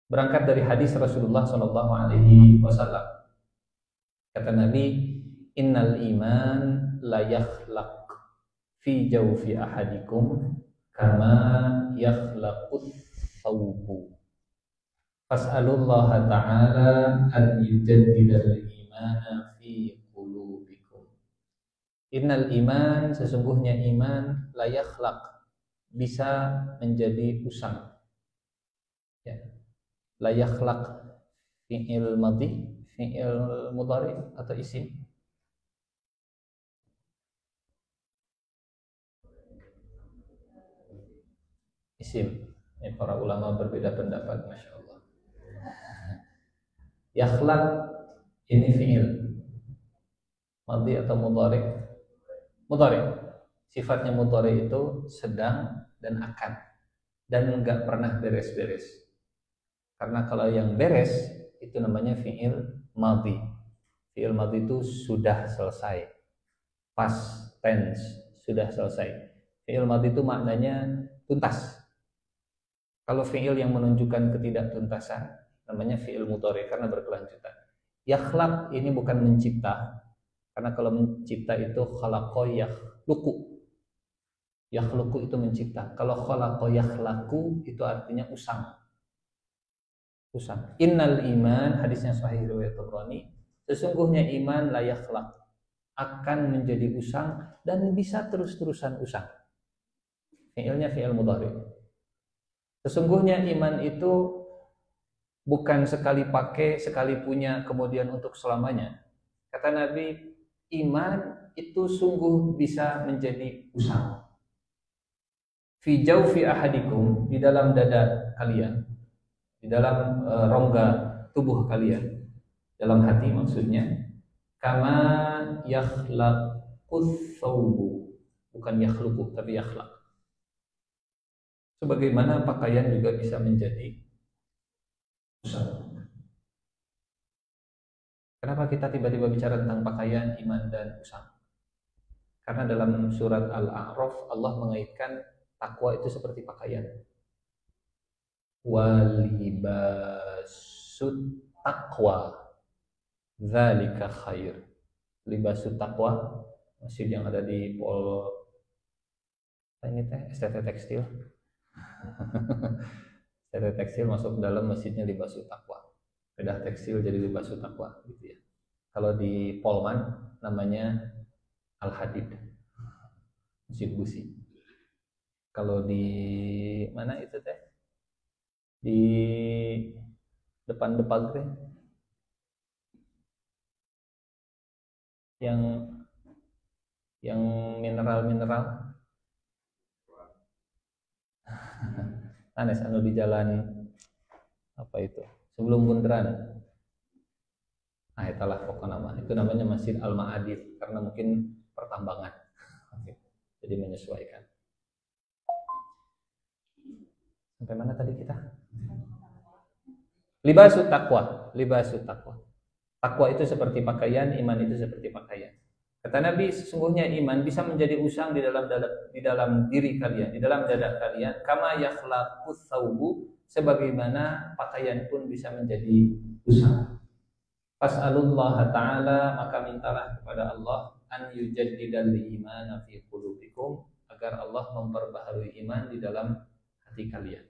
A: Berangkat dari hadis Rasulullah SAW. Kata Nabi, innal iman la yakhlaq fi jawfi ahadikum kama yakhlaqus thawbu. Fas'alullaha ta'ala an yujaddidal imana fi qulubikum. Innal iman, sesungguhnya iman, la yakhlaq, bisa menjadi usang. Ya. La yakhlaq fi'il madhi, fi'il mudhari atau isim. Isim. Ini para ulama berbeda pendapat, masya Allah. Yakhlaq ini fi'il madhi atau mudhari. Mudhari. Sifatnya mudhari itu sedang dan akan, dan enggak pernah beres-beres. Karena kalau yang beres itu namanya fi'il madhi. Fi'il madhi itu sudah selesai, past tense, sudah selesai. Fi'il madhi itu maknanya tuntas. Kalau fi'il yang menunjukkan ketidaktuntasan namanya fi'il mudhari karena berkelanjutan. Yakhlaq ini bukan mencipta, karena kalau mencipta itu khalaqa yakhluqu. Yakhluqu itu mencipta. Kalau khalaqa yakhlaqu itu artinya usang. Usang. Innal iman, hadisnya sahih riwayat Tabrani, sesungguhnya iman la yakhlaq, akan menjadi usang dan bisa terus-terusan usang. Fi'ilnya fi'il mudhari. Sesungguhnya iman itu bukan sekali pakai, sekali punya, kemudian untuk selamanya. Kata Nabi, iman itu sungguh bisa menjadi usang. Fi jawfi ahadikum, di dalam dada kalian. di dalam rongga tubuh kalian, dalam hati maksudnya, kama yakhlaqus thawbu, bukan yakhluqu tapi yakhlaq. Sebagaimana pakaian juga bisa menjadi usang. Kenapa kita tiba-tiba bicara tentang pakaian, iman dan usang? Karena dalam surat Al-A'raf Allah mengaitkan takwa itu seperti pakaian. Walibasut taqwa dzalika khair. Libasut taqwa, masjid yang ada di Pol ini teh STT Tekstil. STT Tekstil masuk ke dalam masjidnya Libasut Taqwa. Bedah tekstil jadi Libasut Taqwa gitu ya. Kalau di Polman namanya Al Hadid. Masjid Busi. Kalau di mana itu teh? Di depan-depan teh yang mineral-mineral Anes anu di jalan apa itu sebelum Bundaran. Nah itulah pokoknya nama itu namanya Masjid Al Ma'adid karena mungkin pertambangan. Jadi menyesuaikan. Sampai mana tadi kita? Libasut taqwa, libasut taqwa. Takwa itu seperti pakaian, iman itu seperti pakaian. Kata Nabi, sesungguhnya iman bisa menjadi usang di dalam diri kalian, di dalam dada kalian, kama yakhlaqus thawbu, sebagaimana pakaian pun bisa menjadi usang. Fas'alullah ta'ala, maka mintalah kepada Allah an yujaddidal imana fi qulubikum, agar Allah memperbaharui iman di dalam hati kalian.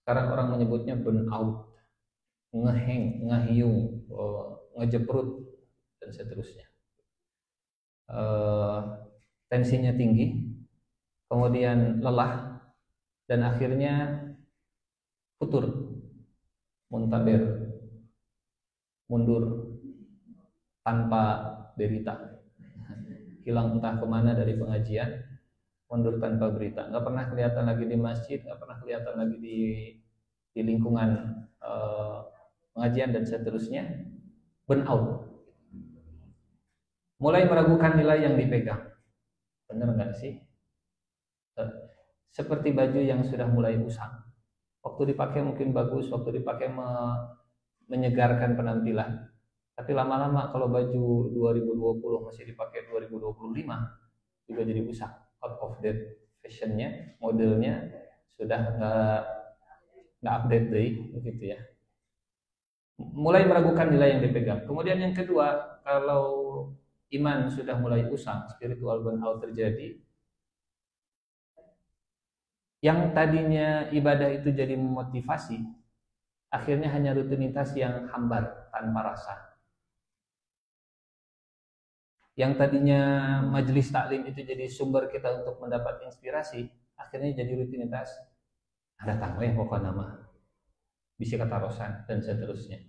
A: Sekarang orang menyebutnya burnout, ngeheng, ngahiung, ngejeprut dan seterusnya. Tensinya tinggi, kemudian lelah, dan akhirnya futur, muntaber, mundur tanpa berita, hilang entah kemana dari pengajian, mundur tanpa berita, nggak pernah kelihatan lagi di masjid, nggak pernah kelihatan lagi di lingkungan pengajian dan seterusnya. Burnout, mulai meragukan nilai yang dipegang. Benar nggak sih? Seperti baju yang sudah mulai usang. Waktu dipakai mungkin bagus, waktu dipakai menyegarkan penampilan. Tapi lama-lama kalau baju 2020 masih dipakai 2025 juga jadi usang. Out of date fashionnya, modelnya sudah nggak update deh, begitu ya. Mulai meragukan nilai yang dipegang. Kemudian yang kedua, kalau iman sudah mulai usang, spiritual burnout terjadi, yang tadinya ibadah itu jadi memotivasi, akhirnya hanya rutinitas yang hambar tanpa rasa. Yang tadinya majelis taklim itu jadi sumber kita untuk mendapat inspirasi, akhirnya jadi rutinitas. Ada tamu yang pokok nama, bisi kata rosan dan seterusnya.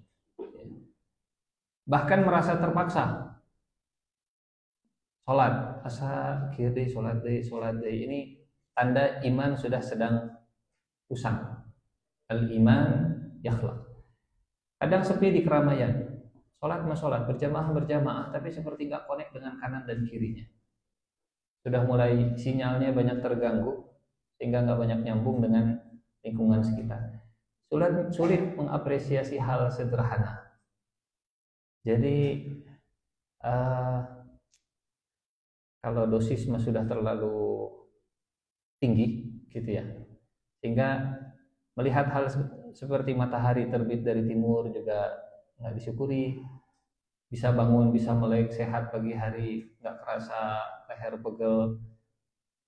A: Bahkan merasa terpaksa. Sholat, asa kiri sholat deh. Ini tanda iman sudah sedang usang. Al-iman yakhlaq. Kadang sepi di keramaian. Sholat berjamaah, tapi seperti nggak connect dengan kanan dan kirinya. Sudah mulai sinyalnya banyak terganggu, sehingga nggak banyak nyambung dengan lingkungan sekitar. Sulit mengapresiasi hal sederhana. Jadi kalau dosis sudah terlalu tinggi, gitu ya, sehingga melihat hal seperti matahari terbit dari timur juga nggak disyukuri. Bisa bangun, bisa melek, sehat pagi hari, nggak terasa leher pegel,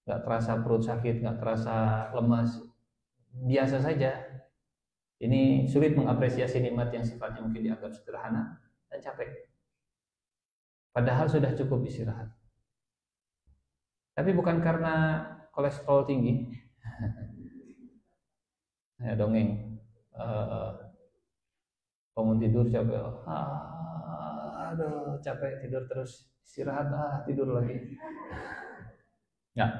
A: nggak terasa perut sakit, nggak terasa lemas, biasa saja. Ini sulit mengapresiasi nikmat yang sifatnya mungkin dianggap sederhana dan capek. Padahal sudah cukup istirahat. Tapi bukan karena kolesterol tinggi. Ya dongeng. Bangun tidur capek. Aduh, capek tidur terus, istirahat, tidur lagi. Ya.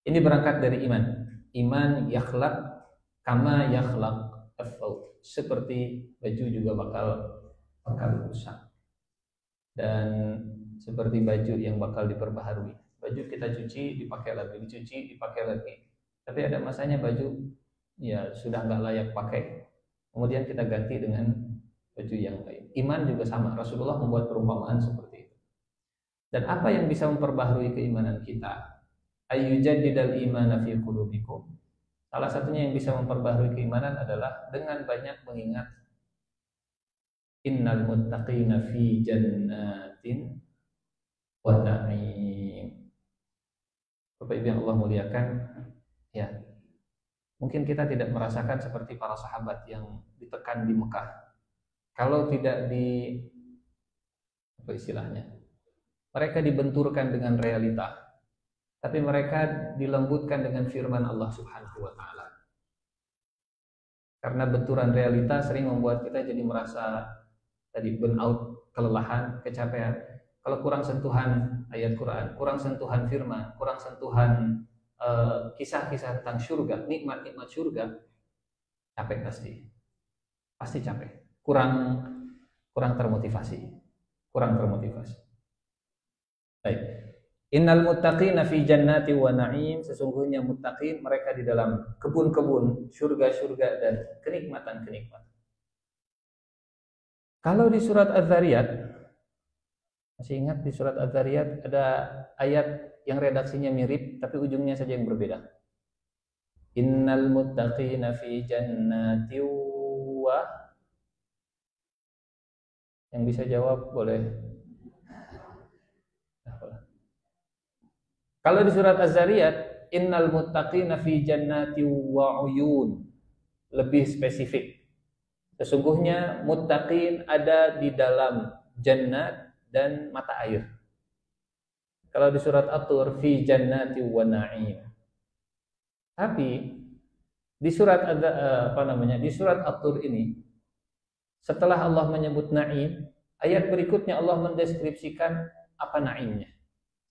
A: Ini berangkat dari iman. Iman yakhlaq Kama yakhlaq ath-thawb, seperti baju juga bakal rusak. Dan seperti baju yang bakal diperbaharui. Baju kita cuci, dipakai lagi, dicuci, dipakai lagi. Tapi ada masanya baju ya sudah nggak layak pakai. Kemudian kita ganti dengan baju yang lain. Iman juga sama. Rasulullah membuat perumpamaan seperti itu. Dan apa yang bisa memperbaharui keimanan kita? Ayyujaddidal imana fi qulubikum. Salah satunya yang bisa memperbaharui keimanan adalah dengan banyak mengingat innal muttaqina fi jannatin wa na'im. Bapak Ibu yang Allah muliakan, ya. Mungkin kita tidak merasakan seperti para sahabat yang ditekan di Mekah. Kalau tidak apa istilahnya? Mereka dibenturkan dengan realita, tapi mereka dilembutkan dengan firman Allah Subhanahu wa taala. Karena benturan realita sering membuat kita jadi merasa tadi burnout, kelelahan, kecapean. Kalau kurang sentuhan ayat Quran, kurang sentuhan firman, kurang sentuhan kisah-kisah tentang surga, nikmat-nikmat surga, capek pasti capek. Kurang termotivasi. Baik. Innal muttaqina fi jannati wa na'im, sesungguhnya muttaqin mereka di dalam kebun-kebun, surga-surga dan kenikmatan-kenikmatan. Kalau di surat Az-Zariyat, masih ingat di surat Az-Zariyat ada ayat yang redaksinya mirip tapi ujungnya saja yang berbeda. Innal muttaqina fi jannati wa, yang bisa jawab boleh. Kalau di surat Az-Zariyat, innal muttaqina fi jannati wa uyun, lebih spesifik. Sesungguhnya muttaqin ada di dalam jannat dan mata air. Kalau di surat At-Tur, fi jannati wa na'im. Tapi di surat di surat At-Tur ini, setelah Allah menyebut na'im, ayat berikutnya Allah mendeskripsikan apa na'imnya.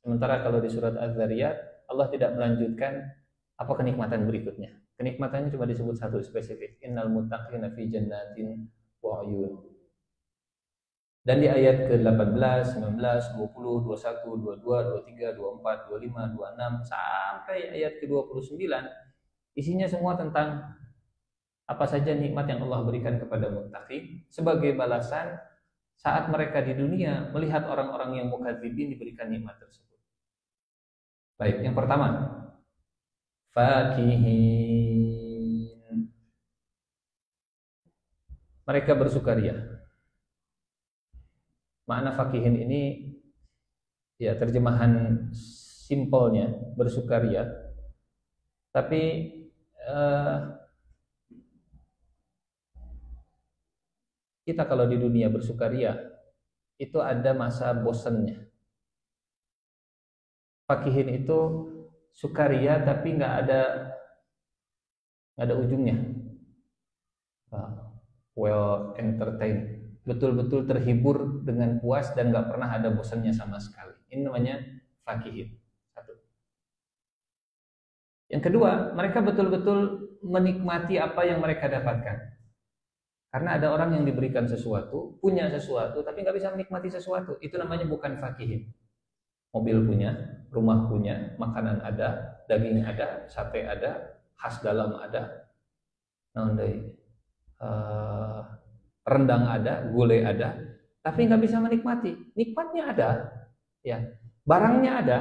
A: Sementara kalau di surat Az-Zariyat, Allah tidak melanjutkan apa kenikmatan berikutnya. Kenikmatannya cuma disebut satu spesifik. Innal muttaqina fi jannatin wa uyun. Dan di ayat ke-18, 19, 20, 21, 22, 23, 24, 25, 26 sampai ayat ke-29 isinya semua tentang apa saja nikmat yang Allah berikan kepada muttaqin sebagai balasan saat mereka di dunia melihat orang-orang yang mukadzibin diberikan nikmat tersebut. Baik, yang pertama, fakihin. Mereka bersukaria. Makna fakihin ini ya terjemahan simpelnya bersukaria. Tapi kita kalau di dunia bersukaria itu ada masa bosannya. Fakihin itu sukaria tapi nggak ada ujungnya. Well entertained. Betul-betul terhibur dengan puas dan nggak pernah ada bosannya sama sekali. Ini namanya fakihin. Satu. Yang kedua, mereka betul-betul menikmati apa yang mereka dapatkan. Karena ada orang yang diberikan sesuatu, punya sesuatu, tapi nggak bisa menikmati sesuatu. Itu namanya bukan fakihin. Mobil punya, rumah punya, makanan ada, daging ada, sate ada, khas dalam ada, rendang ada, gulai ada, tapi nggak bisa menikmati. Nikmatnya ada, ya, barangnya ada,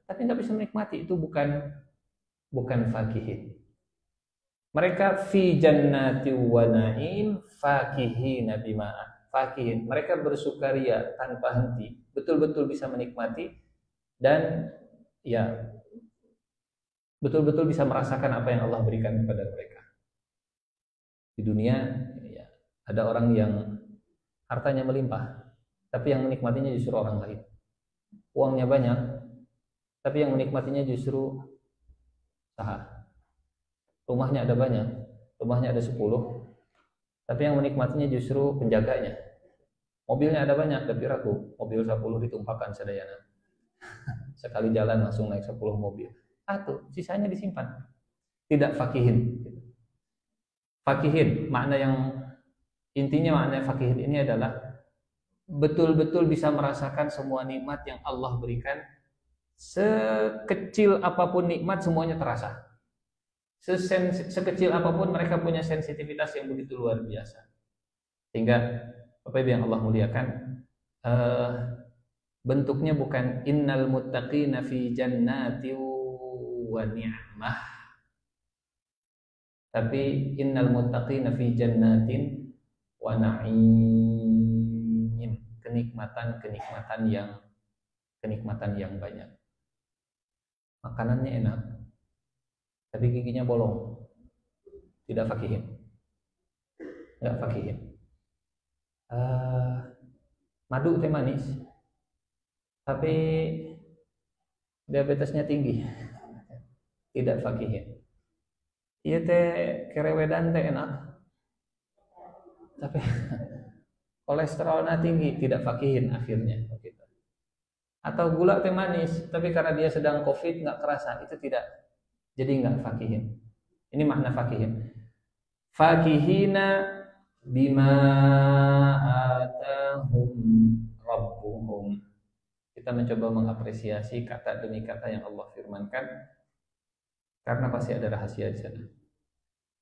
A: tapi nggak bisa menikmati. Itu bukan fakihin. Mereka fi jannati wa na'im fakihina bima fakihin. Mereka bersukaria tanpa henti, betul-betul bisa menikmati dan ya betul-betul bisa merasakan apa yang Allah berikan kepada mereka. Di dunia ya, ada orang yang hartanya melimpah, tapi yang menikmatinya justru orang lain. Uangnya banyak, tapi yang menikmatinya justru usaha. Rumahnya ada banyak, rumahnya ada 10, tapi yang menikmatinya justru penjaganya. Mobilnya ada banyak, tapi ragu. Mobil 10 ditumpahkan sedayana. Sekali jalan langsung naik 10 mobil. Satu, sisanya disimpan. Tidak fakihin. Fakihin, makna yang intinya makna fakihin ini adalah betul-betul bisa merasakan semua nikmat yang Allah berikan. Sekecil apapun nikmat semuanya terasa. Sekecil apapun mereka punya sensitivitas yang begitu luar biasa. Sehingga Bapak Ibu yang Allah muliakan, bentuknya bukan innal muttaqina fi jannati wa ni'mah, tapi innal muttaqina fi jannatin wa na'im, kenikmatan yang banyak. Makanannya enak, tapi giginya bolong. Tidak fakihin. Enggak fakihin. Madu teh manis, tapi diabetesnya tinggi. Tidak fakihin. Iya teh kerewedan teh enak, tapi kolesterolnya tinggi, tidak fakihin akhirnya. Atau gula teh manis, tapi karena dia sedang COVID nggak kerasa, itu tidak, jadi nggak fakihin. Ini makna fakihin. Fakihina bima atahum rabbuhum. Kita mencoba mengapresiasi kata demi kata yang Allah firmankan, karena pasti ada rahasia di sana.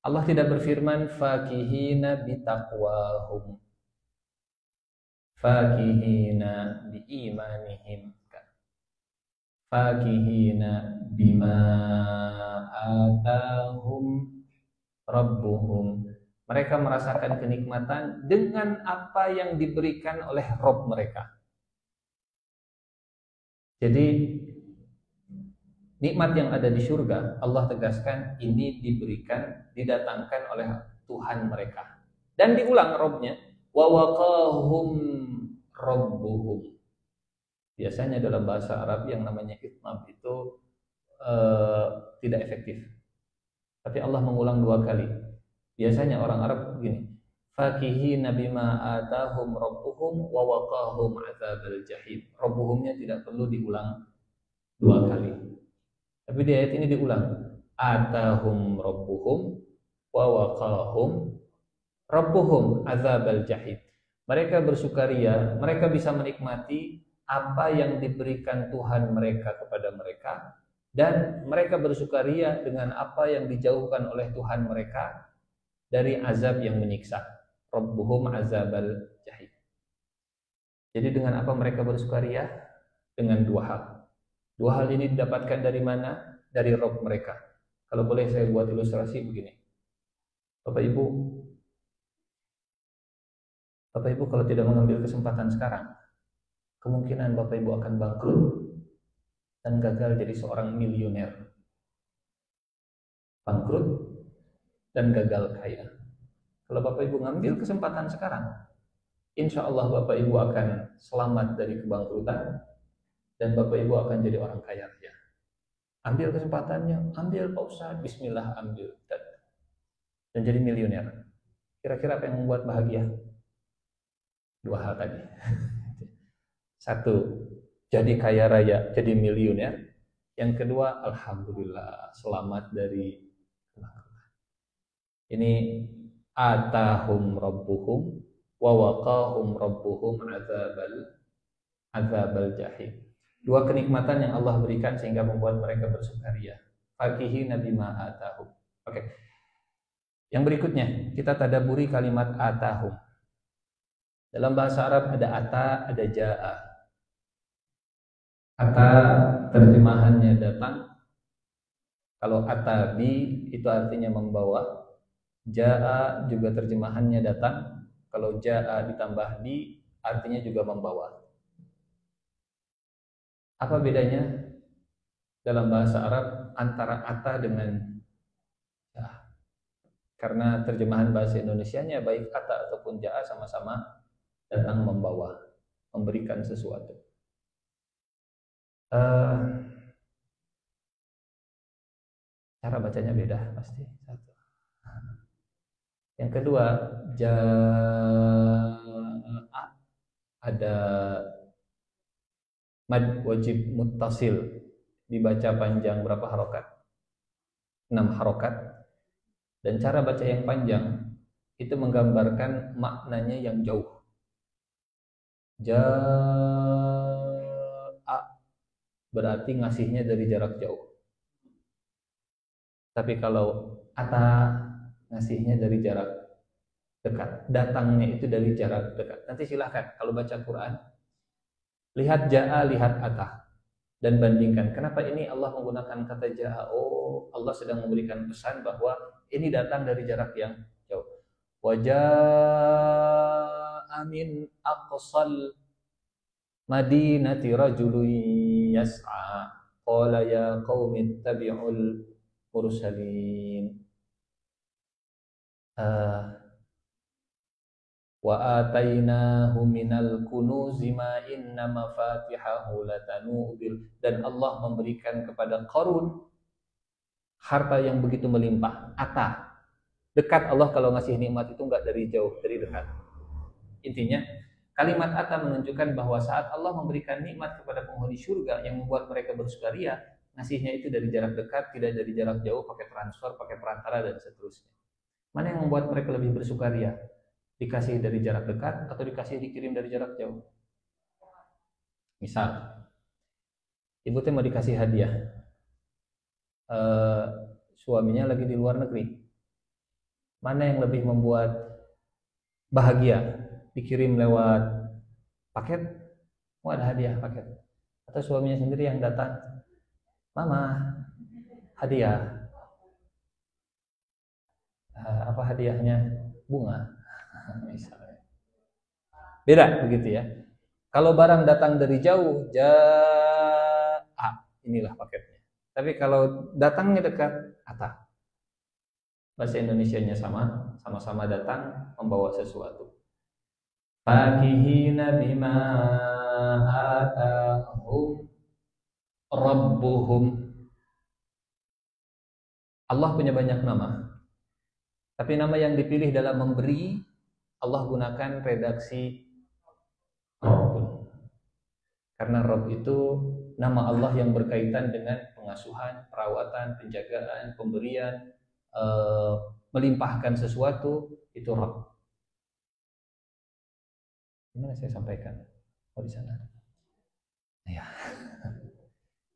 A: Allah tidak berfirman fakihina bitaqwahum, fakihina biimanihim, fakihina bima atahum rabbuhum. Mereka merasakan kenikmatan dengan apa yang diberikan oleh Rabb mereka. Jadi nikmat yang ada di surga, Allah tegaskan ini diberikan, didatangkan oleh Tuhan mereka. Dan diulang Rabb-nya, wa waqahum rabbuhum. Biasanya dalam bahasa Arab yang namanya itnab itu tidak efektif. Tapi Allah mengulang 2 kali. Biasanya orang Arab begini, fakihina bima atahum rabbuhum wa waqahum adzabal jahim. Rabbuhumnya tidak perlu diulang 2 kali. Tapi di ayat ini diulang, atahum rabbuhum wa waqahum rabbuhum adzabal jahim. Mereka bersukaria, mereka bisa menikmati apa yang diberikan Tuhan mereka kepada mereka, dan mereka bersukaria dengan apa yang dijauhkan oleh Tuhan mereka dari azab yang menyiksa. Rabbuhum azabal jahim. Jadi dengan apa mereka bersukaria? Dengan 2 hal. 2 hal ini didapatkan dari mana? Dari Rabb mereka. Kalau boleh saya buat ilustrasi begini. Bapak Ibu kalau tidak mengambil kesempatan sekarang, kemungkinan Bapak Ibu akan bangkrut dan gagal jadi seorang miliuner. Bangkrut dan gagal kaya. Kalau Bapak Ibu ngambil kesempatan sekarang, insya Allah Bapak Ibu akan selamat dari kebangkrutan dan Bapak Ibu akan jadi orang kaya raya. Ambil kesempatannya, ambil Pak Ustaz, bismillah ambil dan jadi miliuner. Kira-kira apa yang membuat bahagia? 2 hal tadi. 1, jadi kaya raya, jadi miliuner. Yang kedua, alhamdulillah selamat dari kebangkrutan. Ini atahum rabbuhum wa waqahum rabbuhum adzabal jahim. 2 kenikmatan yang Allah berikan sehingga membuat mereka bersukaria. Fakihina bima atahum. Oke. Yang berikutnya, kita tadaburi kalimat atahum. Dalam bahasa Arab ada ata, ada jaa. Ata terjemahannya datang. Kalau atabi itu artinya membawa. Jaa juga terjemahannya datang. Kalau jaa ditambah bi artinya juga membawa. Apa bedanya dalam bahasa Arab antara ata dengan jaa? Karena terjemahan bahasa Indonesianya baik ata ataupun jaa sama-sama datang membawa, memberikan sesuatu. Cara bacanya beda pasti. Yang kedua, jaa ada mad wajib muttasil, dibaca panjang berapa harokat? 6 harokat. Dan cara baca yang panjang itu menggambarkan maknanya yang jauh. Ja'a berarti ngasihnya dari jarak jauh. Tapi kalau ata ngasihnya dari jarak dekat. Datangnya itu dari jarak dekat. Nanti silahkan kalau baca Quran, lihat ja'a, lihat ata, dan bandingkan. Kenapa ini Allah menggunakan kata ja'a? Oh, Allah sedang memberikan pesan bahwa ini datang dari jarak yang jauh. Waja'a min aqsal madinati rajulun yas'a qala ya qaumi ittabi'ul mursalin. Wa atainahu minal kunuzi ma inna mafatihahu latanu bil. Dan Allah memberikan kepada Qarun harta yang begitu melimpah. Ata, dekat. Allah kalau ngasih nikmat itu enggak dari jauh, dari dekat. Intinya kalimat ata menunjukkan bahwa saat Allah memberikan nikmat kepada penghuni surga yang membuat mereka bersukaria, ngasihnya itu dari jarak dekat, tidak dari jarak jauh, pakai transfer, pakai perantara dan seterusnya. Mana yang membuat mereka lebih bersukaria? Dikasih dari jarak dekat atau dikirim dari jarak jauh? Misal, ibu teh mau dikasih hadiah, suaminya lagi di luar negeri. Mana yang lebih membuat bahagia? Dikirim lewat paket, mau ada hadiah paket, atau suaminya sendiri yang datang, mama hadiah, apa hadiahnya? Bunga misalnya. Beda begitu ya. Kalau barang datang dari jauh, ja'a, inilah paketnya. Tapi kalau datangnya dekat, ata. Bahasa Indonesianya sama-sama datang membawa sesuatu. Fakihina bima atahum rabbuhum. Allah punya banyak nama, tapi nama yang dipilih dalam memberi, Allah gunakan redaksi Rabbun. Karena Rabb itu nama Allah yang berkaitan dengan pengasuhan, perawatan, penjagaan, pemberian, melimpahkan sesuatu, itu Rabb. Gimana saya sampaikan? Oh, di sana. Ya.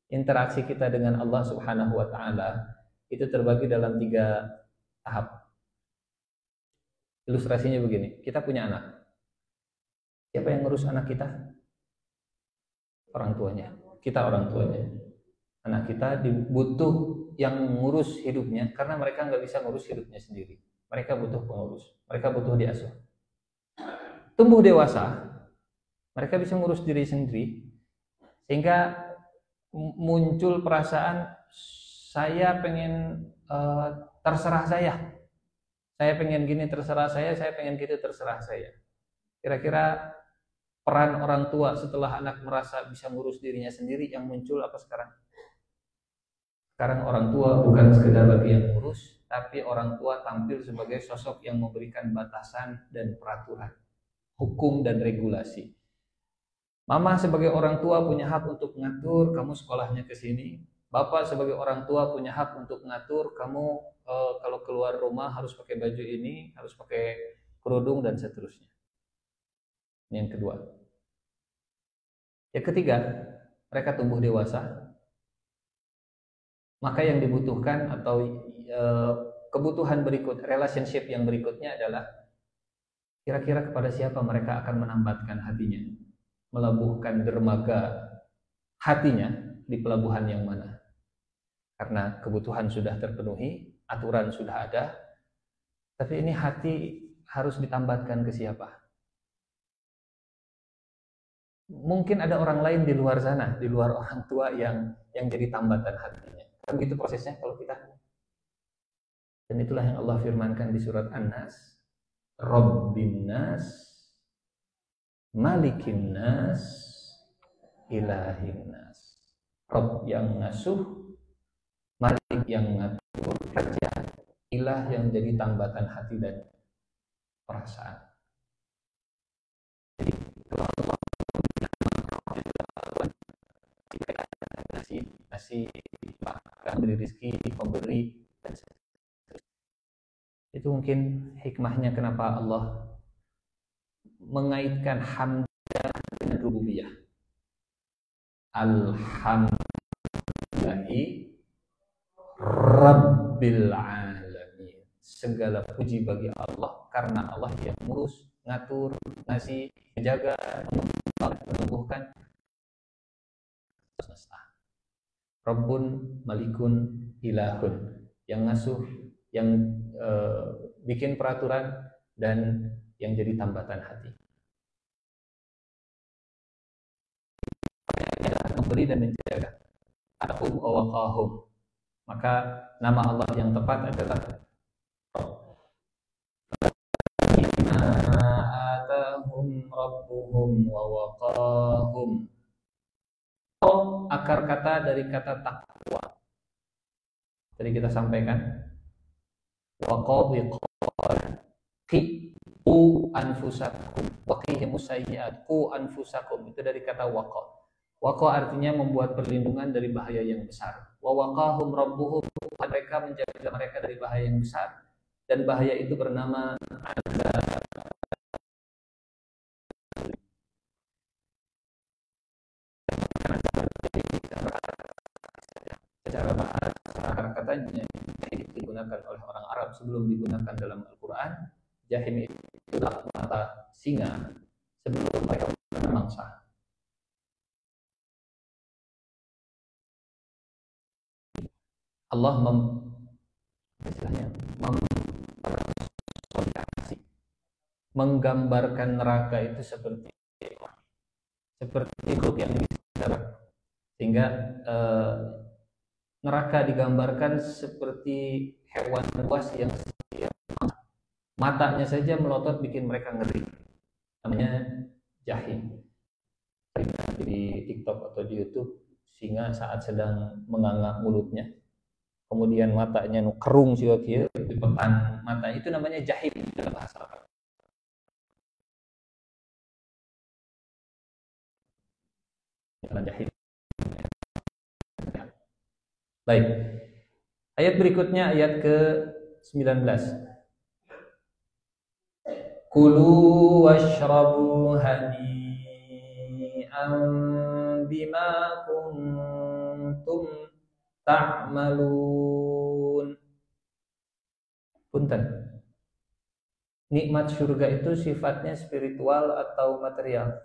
A: Interaksi kita dengan Allah Subhanahu wa taala itu terbagi dalam 3 tahap. Ilustrasinya begini, kita punya anak. Siapa yang ngurus anak kita? Orang tuanya. Kita orang tuanya. Anak kita butuh yang ngurus hidupnya karena mereka nggak bisa ngurus hidupnya sendiri. Mereka butuh pengurus. Mereka butuh diasuh. Tumbuh dewasa, mereka bisa ngurus diri sendiri, sehingga muncul perasaan saya pengen terserah saya pengen gini terserah saya pengen gitu terserah saya. Kira-kira peran orang tua setelah anak merasa bisa ngurus dirinya sendiri yang muncul apa sekarang? Sekarang orang tua bukan sekedar lagi yang ngurus, tapi orang tua tampil sebagai sosok yang memberikan batasan dan peraturan, hukum dan regulasi. Mama sebagai orang tua punya hak untuk mengatur kamu sekolahnya ke sini. Bapak sebagai orang tua punya hak untuk mengatur kamu kalau keluar rumah harus pakai baju ini, harus pakai kerudung dan seterusnya. Ini yang kedua. Yang ketiga, mereka tumbuh dewasa. Maka yang dibutuhkan atau kebutuhan berikut, relationship yang berikutnya adalah kira-kira kepada siapa mereka akan menambatkan hatinya, melabuhkan dermaga hatinya di pelabuhan yang mana. Karena kebutuhan sudah terpenuhi, aturan sudah ada, tapi ini hati harus ditambatkan ke siapa? Mungkin ada orang lain di luar sana, di luar orang tua yang jadi tambatan hatinya. Kan begitu prosesnya kalau kita. Dan itulah yang Allah firmankan di surat An-Nas, Rabbin Nas, Malikin Nas, Ilahin Nas. Rabb yang ngasuh, Malik yang ngatur, Raja, Ilah yang jadi tambatan hati dan perasaan. Jadi kalau Allah ngasih makan, beri rezeki, pemberi, dan Itu mungkin hikmahnya kenapa Allah mengaitkan hamd dengan rububiyah. Alhamdulillahi Rabbil alamin. Segala puji bagi Allah karena Allah yang ngurus, ngatur, ngasih, menjaga, menumbuhkan semesta. Rabbun Malikun Ilahun, yang ngasuh, yang bikin peraturan dan yang jadi tambatan hati. Memberi dan menjaga. Atahum awaqahum. Maka nama Allah yang tepat adalah Atahum Rabbuhum wa waqahum. Akar kata dari kata takwa. Tadi kita sampaikan qu anfusakum wa qihimus sayyi'at. Qu anfusakum itu dari kata waqa. Waqa artinya membuat perlindungan dari bahaya yang besar. Wa waqahum rabbuhum, mereka menjaga mereka dari bahaya yang besar, dan bahaya itu bernama azab. Secara bahasa katanya digunakan oleh orang Arab sebelum digunakan dalam Al-Quran. Jahim itulah mata singa sebelum mereka mangsa. Allah menggambarkan neraka itu seperti grup yang bisa, sehingga neraka digambarkan seperti hewan buas yang matanya saja melotot bikin mereka ngeri, namanya jahim. Di TikTok atau di YouTube, singa saat sedang menganga mulutnya, kemudian matanya kerung sih wakil di depan mata, itu namanya jahim dalam bahasa Arab. Jahim. Baik. Ayat berikutnya ayat ke-19. Kulu washrabu hani'an bima kuntum ta'malun. Punten. Nikmat surga itu sifatnya spiritual atau material?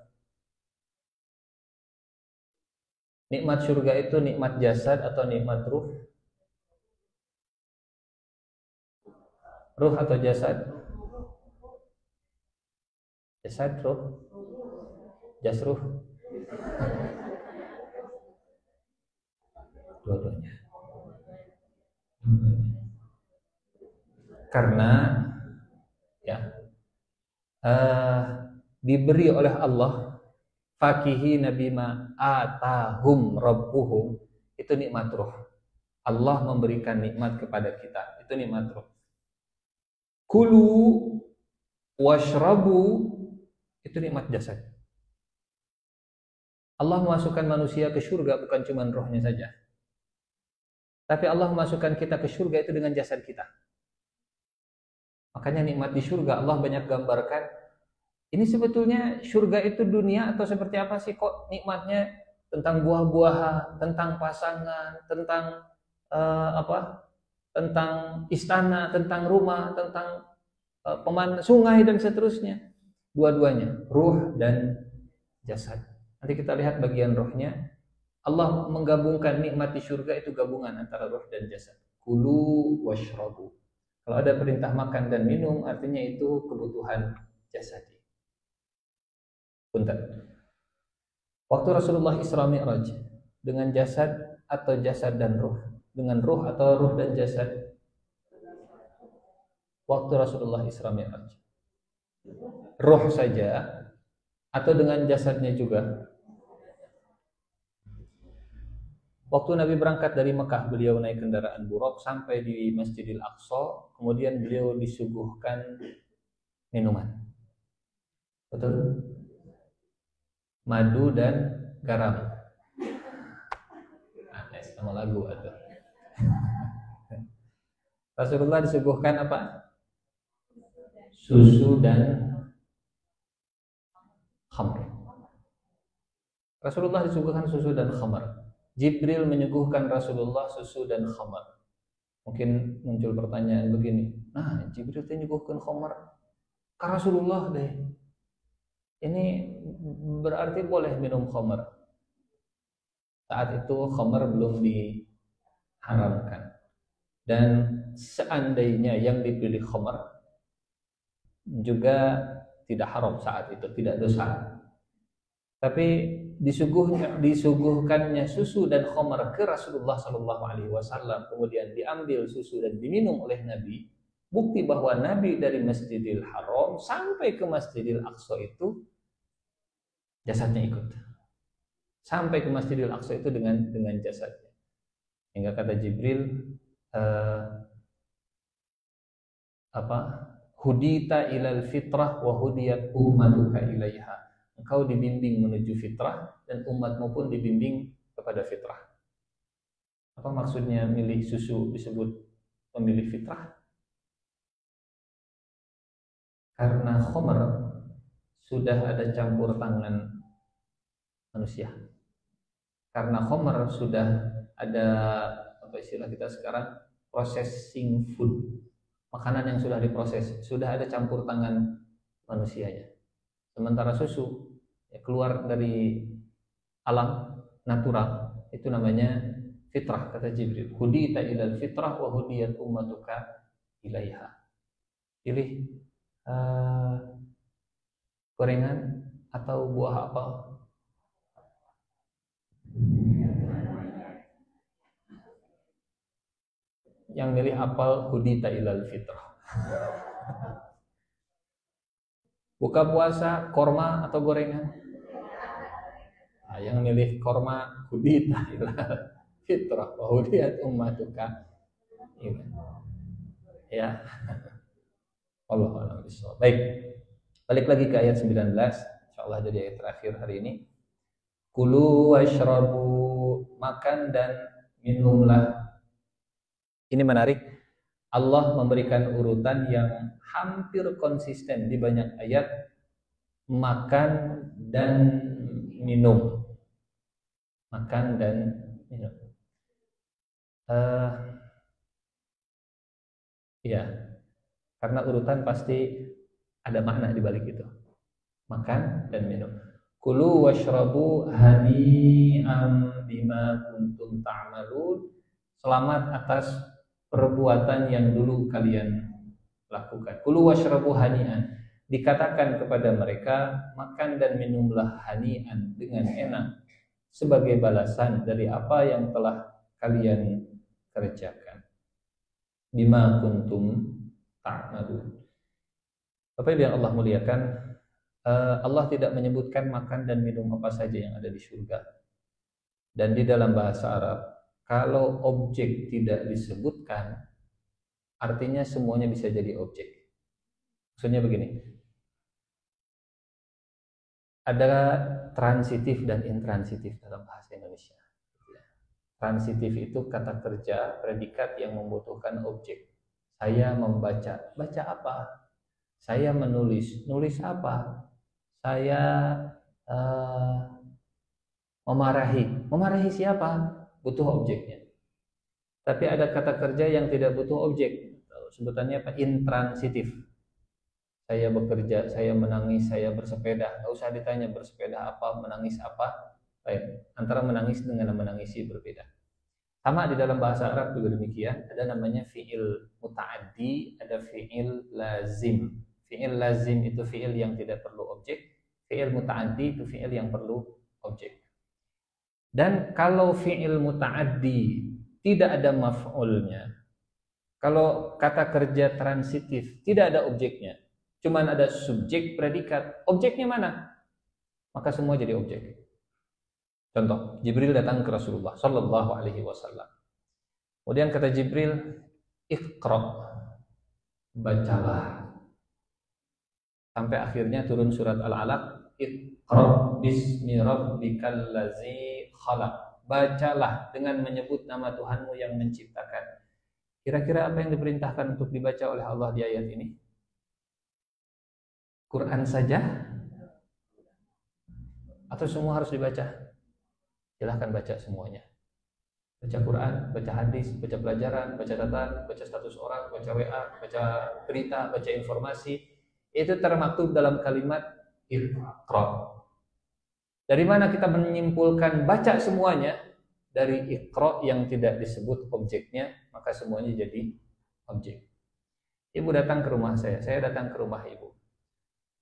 A: Nikmat surga itu nikmat jasad atau nikmat ruh? Ruh atau jasad? Jasad, ruh? Jasruh? Dua-duanya. Karena ya diberi oleh Allah fakihi nabima atahum rabbuhum, itu nikmat ruh. Allah memberikan nikmat kepada kita, itu nikmat ruh. Kulu washrabu, itu nikmat jasad. Allah memasukkan manusia ke surga bukan cuma rohnya saja, tapi Allah memasukkan kita ke surga itu dengan jasad kita. Makanya nikmat di surga Allah banyak gambarkan. Ini sebetulnya surga itu dunia atau seperti apa sih? Kok nikmatnya tentang buah-buahan, tentang pasangan, tentang tentang istana, tentang rumah, tentang sungai dan seterusnya. Dua-duanya, ruh dan jasad. Nanti kita lihat bagian rohnya. Allah menggabungkan nikmat di surga itu gabungan antara ruh dan jasad. Kulu washrabu. Kalau ada perintah makan dan minum, artinya itu kebutuhan jasadi. Punten. Waktu Rasulullah Isra Mi'raj, dengan jasad atau jasad dan ruh? Dengan ruh atau ruh dan jasad? Waktu Rasulullah Isra Mi'raj, ruh saja atau dengan jasadnya juga? Waktu Nabi berangkat dari Mekah, beliau naik kendaraan buruk sampai di Masjidil Aqsa, kemudian beliau disuguhkan minuman. Betul? Madu dan garam. Sama lagu atau Rasulullah disuguhkan apa? susu dan khamr. Rasulullah disuguhkan susu dan khamr. Jibril menyuguhkan Rasulullah susu dan khamr. Mungkin muncul pertanyaan begini, nah Jibril itu menyuguhkan khamr ke Rasulullah deh. Ini berarti boleh minum khamr. Saat itu khamr belum diharamkan. Dan seandainya yang dipilih khamr juga tidak haram saat itu, tidak dosa. Tapi disuguhkannya susu dan khamr ke Rasulullah Shallallahu Alaihi Wasallam, kemudian diambil susu dan diminum oleh Nabi, bukti bahwa Nabi dari Masjidil Haram sampai ke Masjidil Aqsa itu jasadnya ikut, sampai ke Masjidil Aqsa itu dengan jasadnya. Hingga kata Jibril, hudita ilal fitrah wa hudiyat ummatuka ilaiha. Engkau dibimbing menuju fitrah dan umatmu pun dibimbing kepada fitrah. Apa maksudnya milih susu disebut memilih fitrah? Karena khamr sudah ada campur tangan manusia. Karena khamr sudah ada, apa istilah kita sekarang, processing food. Makanan yang sudah diproses, sudah ada campur tangan manusianya. Sementara susu keluar dari alam natural, itu namanya fitrah, kata Jibril. Hudita ilal fitrah wa hudiyat ummatuka ilaiha. Pilih gorengan atau buah apel. Yang milih apel, hudita ilal fitrah. Buka puasa, korma atau gorengan? Nah, yang milih korma, hudita ilal fitrah wa hudiyat ummatuka. Ya. Allah a'lam bishawab. Baik. Balik lagi ke ayat 19. Insyaallah jadi ayat terakhir hari ini. Kulu washrabu, makan dan minumlah. Ini menarik. Allah memberikan urutan yang hampir konsisten di banyak ayat, makan dan minum. Makan dan minum. Ya, karena urutan pasti ada makna di balik itu. Makan dan minum. Kulu washrabu hani'an bima kuntum ta'malun. Selamat atas perbuatan yang dulu kalian lakukan. Kulu washrabu hani'an. Dikatakan kepada mereka, makan dan minumlah hani'an, dengan enak, sebagai balasan dari apa yang telah kalian kerjakan. Bima kuntum ta'malun. Bapak Ibu yang Allah muliakan, Allah tidak menyebutkan makan dan minum apa saja yang ada di surga. Dan di dalam bahasa Arab, kalau objek tidak disebutkan, artinya semuanya bisa jadi objek. Maksudnya begini, ada transitif dan intransitif dalam bahasa Indonesia. Transitif itu kata kerja, predikat yang membutuhkan objek. Saya membaca, baca apa? Saya menulis, nulis apa? Saya memarahi, memarahi siapa? Butuh objeknya. Tapi ada kata kerja yang tidak butuh objek. Sebutannya apa? Intransitif. Saya bekerja, saya menangis, saya bersepeda. Nggak usah ditanya bersepeda apa, menangis apa. Baik. Antara menangis dengan menangisi berbeda. Sama di dalam bahasa Arab juga demikian. Ada namanya fi'il muta'addi, ada fi'il lazim. Fi'il lazim itu fi'il yang tidak perlu objek. Fi'il muta'addi itu fi'il yang perlu objek. Dan kalau fi'il muta'addi tidak ada maf'ulnya, kalau kata kerja transitif tidak ada objeknya, cuman ada subjek predikat, objeknya mana? Maka semua jadi objek. Contoh, Jibril datang ke Rasulullah Sallallahu Alaihi Wasallam. Kemudian kata Jibril, Iqra, bacalah. Sampai akhirnya turun surat Al-Alaq, Iqra bismi rabbikal ladzi khalaq. Bacalah dengan menyebut nama Tuhanmu yang menciptakan. Kira-kira apa yang diperintahkan untuk dibaca oleh Allah di ayat ini? Quran saja atau semua harus dibaca? Silahkan baca semuanya. Baca Quran, baca hadis, baca pelajaran, baca catatan, baca status orang, baca WA, baca berita, baca informasi. Itu termaktub dalam kalimat Iqra. Dari mana kita menyimpulkan baca semuanya? Dari Iqra yang tidak disebut objeknya, maka semuanya jadi objek. Ibu datang ke rumah saya datang ke rumah ibu.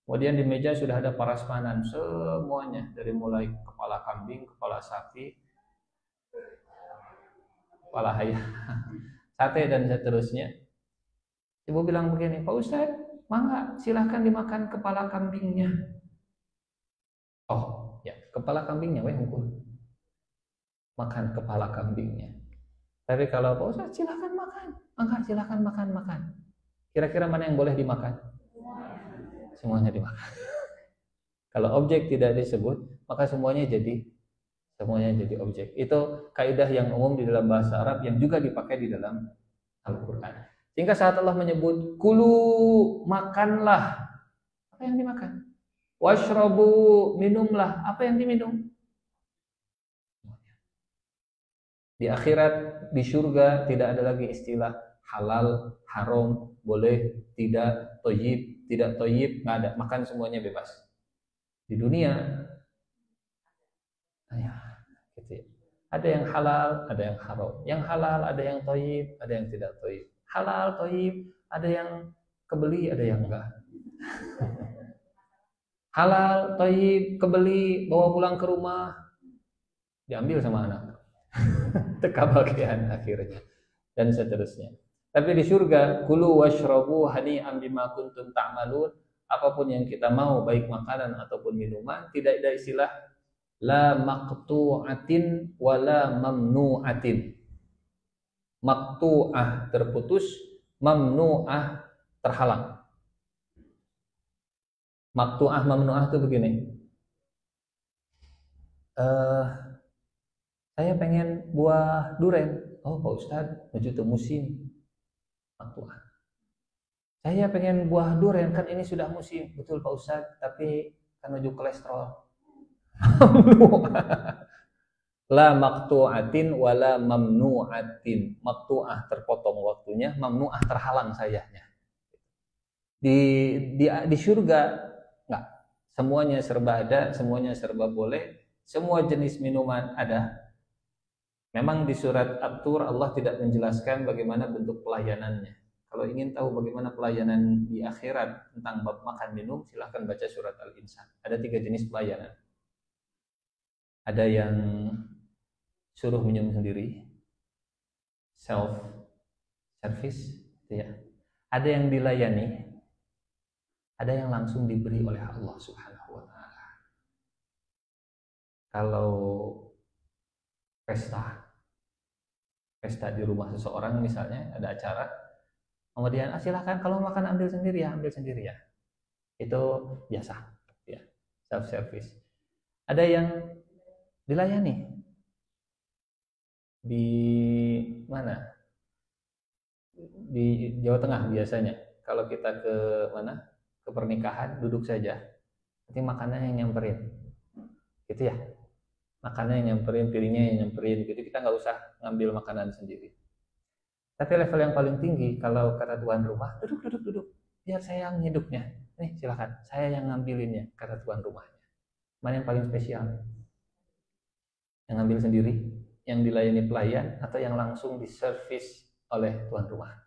A: Kemudian di meja sudah ada prasmanan semuanya, dari mulai kepala kambing, kepala sapi, kepala ayam, sate dan seterusnya. Ibu bilang begini, Pak Ustadz, mangga silahkan dimakan kepala kambingnya. Oh ya, kepala kambingnya weh hukum. Makan kepala kambingnya. Tapi kalau Pak Ustadz silahkan makan, mangga silahkan makan. Kira-kira mana yang boleh dimakan? Semuanya dimakan. Kalau objek tidak disebut, maka semuanya jadi objek. Itu kaidah yang umum di dalam bahasa Arab yang juga dipakai di dalam Al-Quran. Sehingga saat Allah menyebut kulu, makanlah, apa yang dimakan? Washrabu, minumlah, apa yang diminum? Di akhirat, di surga tidak ada lagi istilah halal, haram, boleh, tidak, thayyib, tidak thayyib, nggak ada. Makan semuanya bebas. Di dunia ya, gitu ya. Ada yang halal, ada yang haram. Yang halal ada yang thayyib, ada yang tidak thayyib. Halal, thayyib, ada yang kebeli, ada yang enggak. Halal, thayyib, kebeli, bawa pulang ke rumah, diambil sama anak. Teka bagian akhirnya dan seterusnya. Tapi di surga, kulu washrabu hani'an bima kuntum ta'malun, apapun yang kita mau, baik makanan ataupun minuman, tidak ada istilah la maqtu'atin wala mamnu'atin. Maqtu'ah terputus, mamnu'ah terhalang. Maqtu'ah mamnu'ah itu begini. Saya pengen buah duren. Oh Pak Ustadz, menuju ke musim. Maqtu'ah. Saya pengen buah duren, kan ini sudah musim. Betul Pak Ustadz, tapi kan menuju kolesterol. La maqtu'atin wala mamnu'atin. Maqtu'ah terpotong waktunya, mamnu'ah terhalang sayanya. Di surga enggak. Semuanya serba ada, semuanya serba boleh, semua jenis minuman ada. Memang di surat At-Tur Allah tidak menjelaskan bagaimana bentuk pelayanannya. Kalau ingin tahu bagaimana pelayanan di akhirat tentang bab makan minum, silahkan baca surat Al-Insan. Ada 3 jenis pelayanan. Ada yang suruh minum sendiri, self service, ya. Ada yang dilayani, ada yang langsung diberi oleh Allah Subhanahu wa taala. Kalau pesta di rumah seseorang misalnya, ada acara, kemudian silahkan kalau makan ambil sendiri ya, itu biasa ya, self service. Ada yang dilayani di mana, di Jawa Tengah biasanya kalau kita ke mana, ke pernikahan, duduk saja, nanti makanannya yang nyamperin gitu ya. Makanannya yang nyamperin, piringnya yang nyamperin, gitu kita nggak usah ngambil makanan sendiri. Tapi level yang paling tinggi, kalau kata tuan rumah, duduk, biar saya yang hidupnya, nih silakan, saya yang ngambilinnya, kata tuan rumahnya. Mana yang paling spesial? Yang ngambil sendiri, yang dilayani pelayan, atau yang langsung diservis oleh tuan rumah?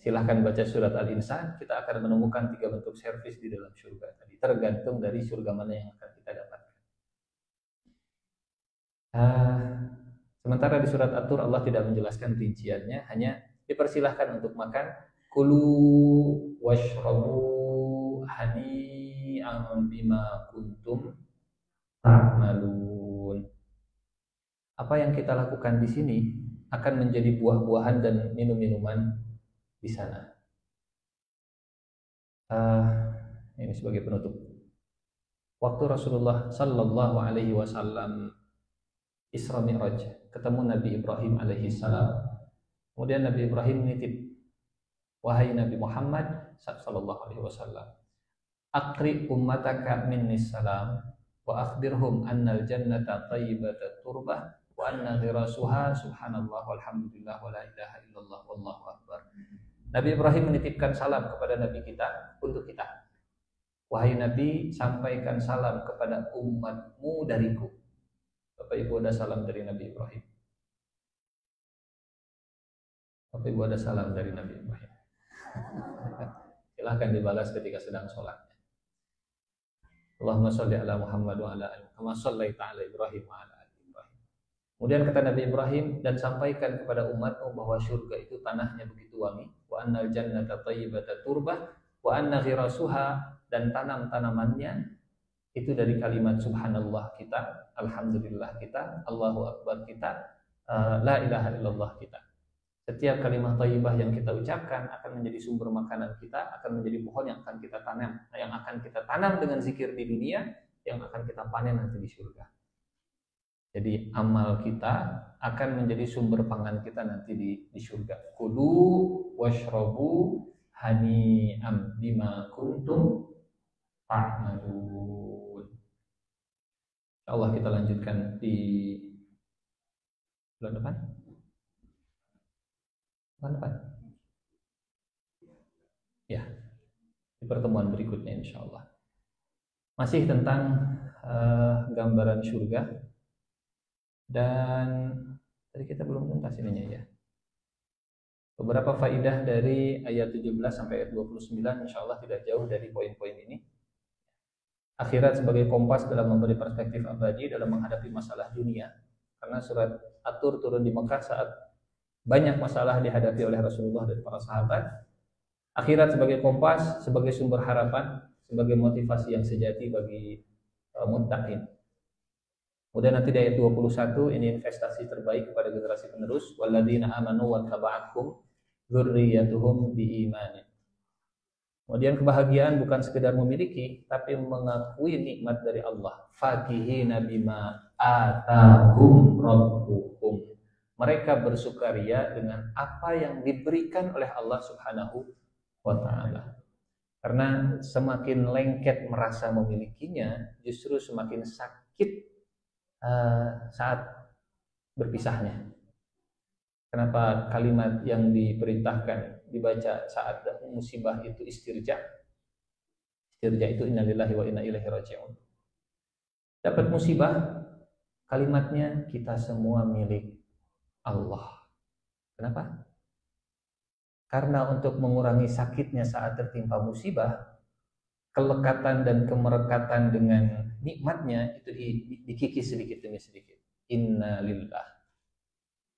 A: Silahkan baca surat Al-Insan, kita akan menemukan 3 bentuk servis di dalam surga tadi, tergantung dari surga mana yang akan kita dapatkan. Sementara di surat At-Tur Allah tidak menjelaskan rinciannya, hanya dipersilahkan untuk makan. Kulu washrabu hani'an bima kuntum ta'malun. Apa yang kita lakukan di sini akan menjadi buah-buahan dan minum-minuman di sana. Ini sebagai penutup. Waktu Rasulullah Sallallahu Alaihi Wasallam Isra Mi'raj, ketemu Nabi Ibrahim alaihi salam. Kemudian Nabi Ibrahim nitip, wahai Nabi Muhammad sallallahu alaihi wasallam, Aqri ummataka minni salam wa akhbirhum annal jannata thayyibata turbah wa anna ghirasuha subhanallah walhamdulillah wa la ilaha illallah wallahu akbar. Nabi Ibrahim menitipkan salam kepada Nabi kita untuk kita. Wahai Nabi, sampaikan salam kepada umatmu dariku. Bapak Ibu ada salam dari Nabi Ibrahim. Bapak Ibu ada salam dari Nabi Ibrahim. Silahkan dibalas ketika sedang sholat. Allahumma sholli ala Muhammad wa ala ali kama shallaita ala Ibrahim wa ala ali Ibrahim. Kemudian kata Nabi Ibrahim, dan sampaikan kepada umatmu bahwa surga itu tanahnya begitu wangi, wa annal jannata thayyibata turbah, wa anna ghirasuha, dan tanam-tanamannya itu dari kalimat subhanallah kita, alhamdulillah kita, Allahu akbar kita, la ilaha illallah kita. Setiap kalimat thayyibah yang kita ucapkan akan menjadi sumber makanan kita, akan menjadi pohon yang akan kita tanam dengan zikir di dunia, yang akan kita panen nanti di surga. Jadi amal kita akan menjadi sumber pangan kita nanti di surga. Kulu washrabu hani'am bima kuntum ta'malun. Insyaallah kita lanjutkan di bulan depan. Ya, di pertemuan berikutnya insyaallah. Masih tentang gambaran surga. Dan tadi kita belum tuntas ininya ya. Beberapa faidah dari ayat 17 sampai ayat 29 insyaallah tidak jauh dari poin-poin ini. Akhirat sebagai kompas dalam memberi perspektif abadi dalam menghadapi masalah dunia. Karena surat At-Tur turun di Mekah saat banyak masalah dihadapi oleh Rasulullah dan para sahabat. Akhirat sebagai kompas, sebagai sumber harapan, sebagai motivasi yang sejati bagi muttaqin. Kemudian nanti di ayat 21 ini investasi terbaik kepada generasi penerus, walladzina amanu wattaba'athum dzurriyyatuhum biimanin. Kemudian kebahagiaan bukan sekedar memiliki, tapi mengakui nikmat dari Allah. Fakihina bima atahum rabbuhum. Mereka bersukaria dengan apa yang diberikan oleh Allah Subhanahu wa ta'ala. Karena semakin lengket merasa memilikinya, justru semakin sakit saat berpisahnya. Kenapa kalimat yang diperintahkan dibaca saat musibah itu istirja? Istirja itu innalillahi wa inna ilaihi raji'un. Dapat musibah, kalimatnya kita semua milik Allah. Kenapa? Karena untuk mengurangi sakitnya saat tertimpa musibah, kelekatan dan kemerekatan dengan nikmatnya itu dikikis sedikit demi sedikit. Innalillah.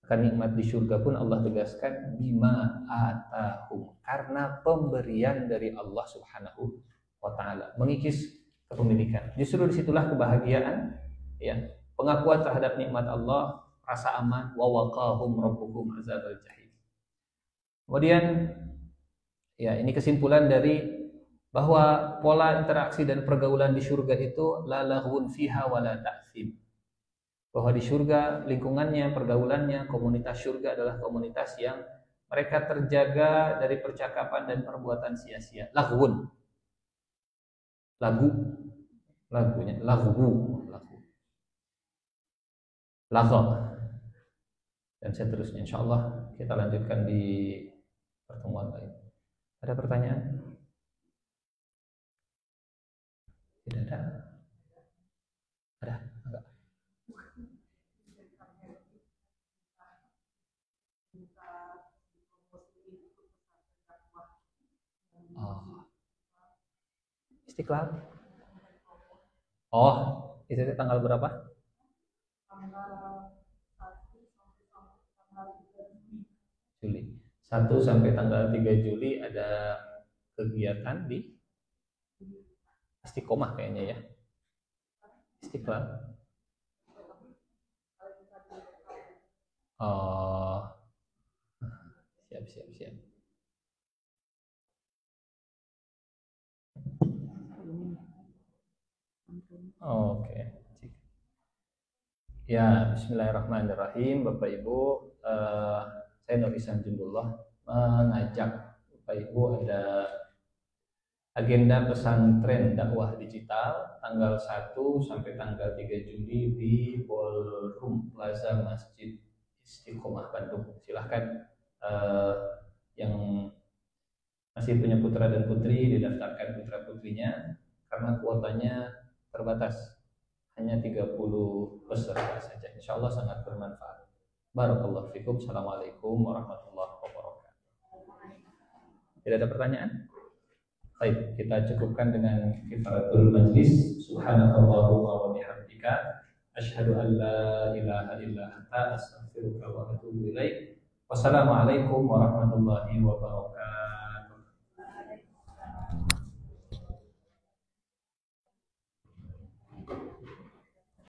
A: Karena nikmat di surga pun Allah tegaskan bima atahum, karena pemberian dari Allah Subhanahu wa ta'ala, mengikis kepemilikan. Justru disitulah kebahagiaan, ya, pengakuan terhadap nikmat Allah, rasa aman, wa waqahum rabbuhum azabal jahim. Kemudian ya, ini kesimpulan dari bahwa pola interaksi dan pergaulan di surga itu la laghun fiha wa la ta'thim. Bahwa di surga lingkungannya, pergaulannya, komunitas surga adalah komunitas yang mereka terjaga dari percakapan dan perbuatan sia-sia. Laghun. Lagunya lagu. Lagha. Dan seterusnya insyaallah kita lanjutkan di pertemuan lain. Ada pertanyaan? Tidak ada. Ada? Enggak. Oh. Istiqlal. Oh, itu tanggal berapa? Juli. 1 sampai tanggal 3 Juli ada kegiatan di Istiqomah kayaknya ya. Istiqlal. Oh. Siap. Oke. Ya, bismillahirrahmanirrahim. Bapak Ibu, saya Nur Ihsan Jundullah mengajak Bapak Ibu ada agenda pesantren dakwah digital tanggal 1 sampai tanggal 3 Juli di Ballroom Plaza Masjid Istiqomah Bandung. Silahkan yang masih punya putra dan putri didaftarkan putra putrinya karena kuotanya terbatas, hanya 30 peserta saja. Insya Allah sangat bermanfaat. Barakallahu fikum. Assalamualaikum warahmatullahi wabarakatuh. Tidak ada pertanyaan? Baik, kita cukupkan dengan kifaratul majlis. Subhanakallahumma wa bihamdika asyhadu an la ilaha illa anta astaghfiruka wa atubu ilaik. Wassalamualaikum warahmatullahi wabarakatuh.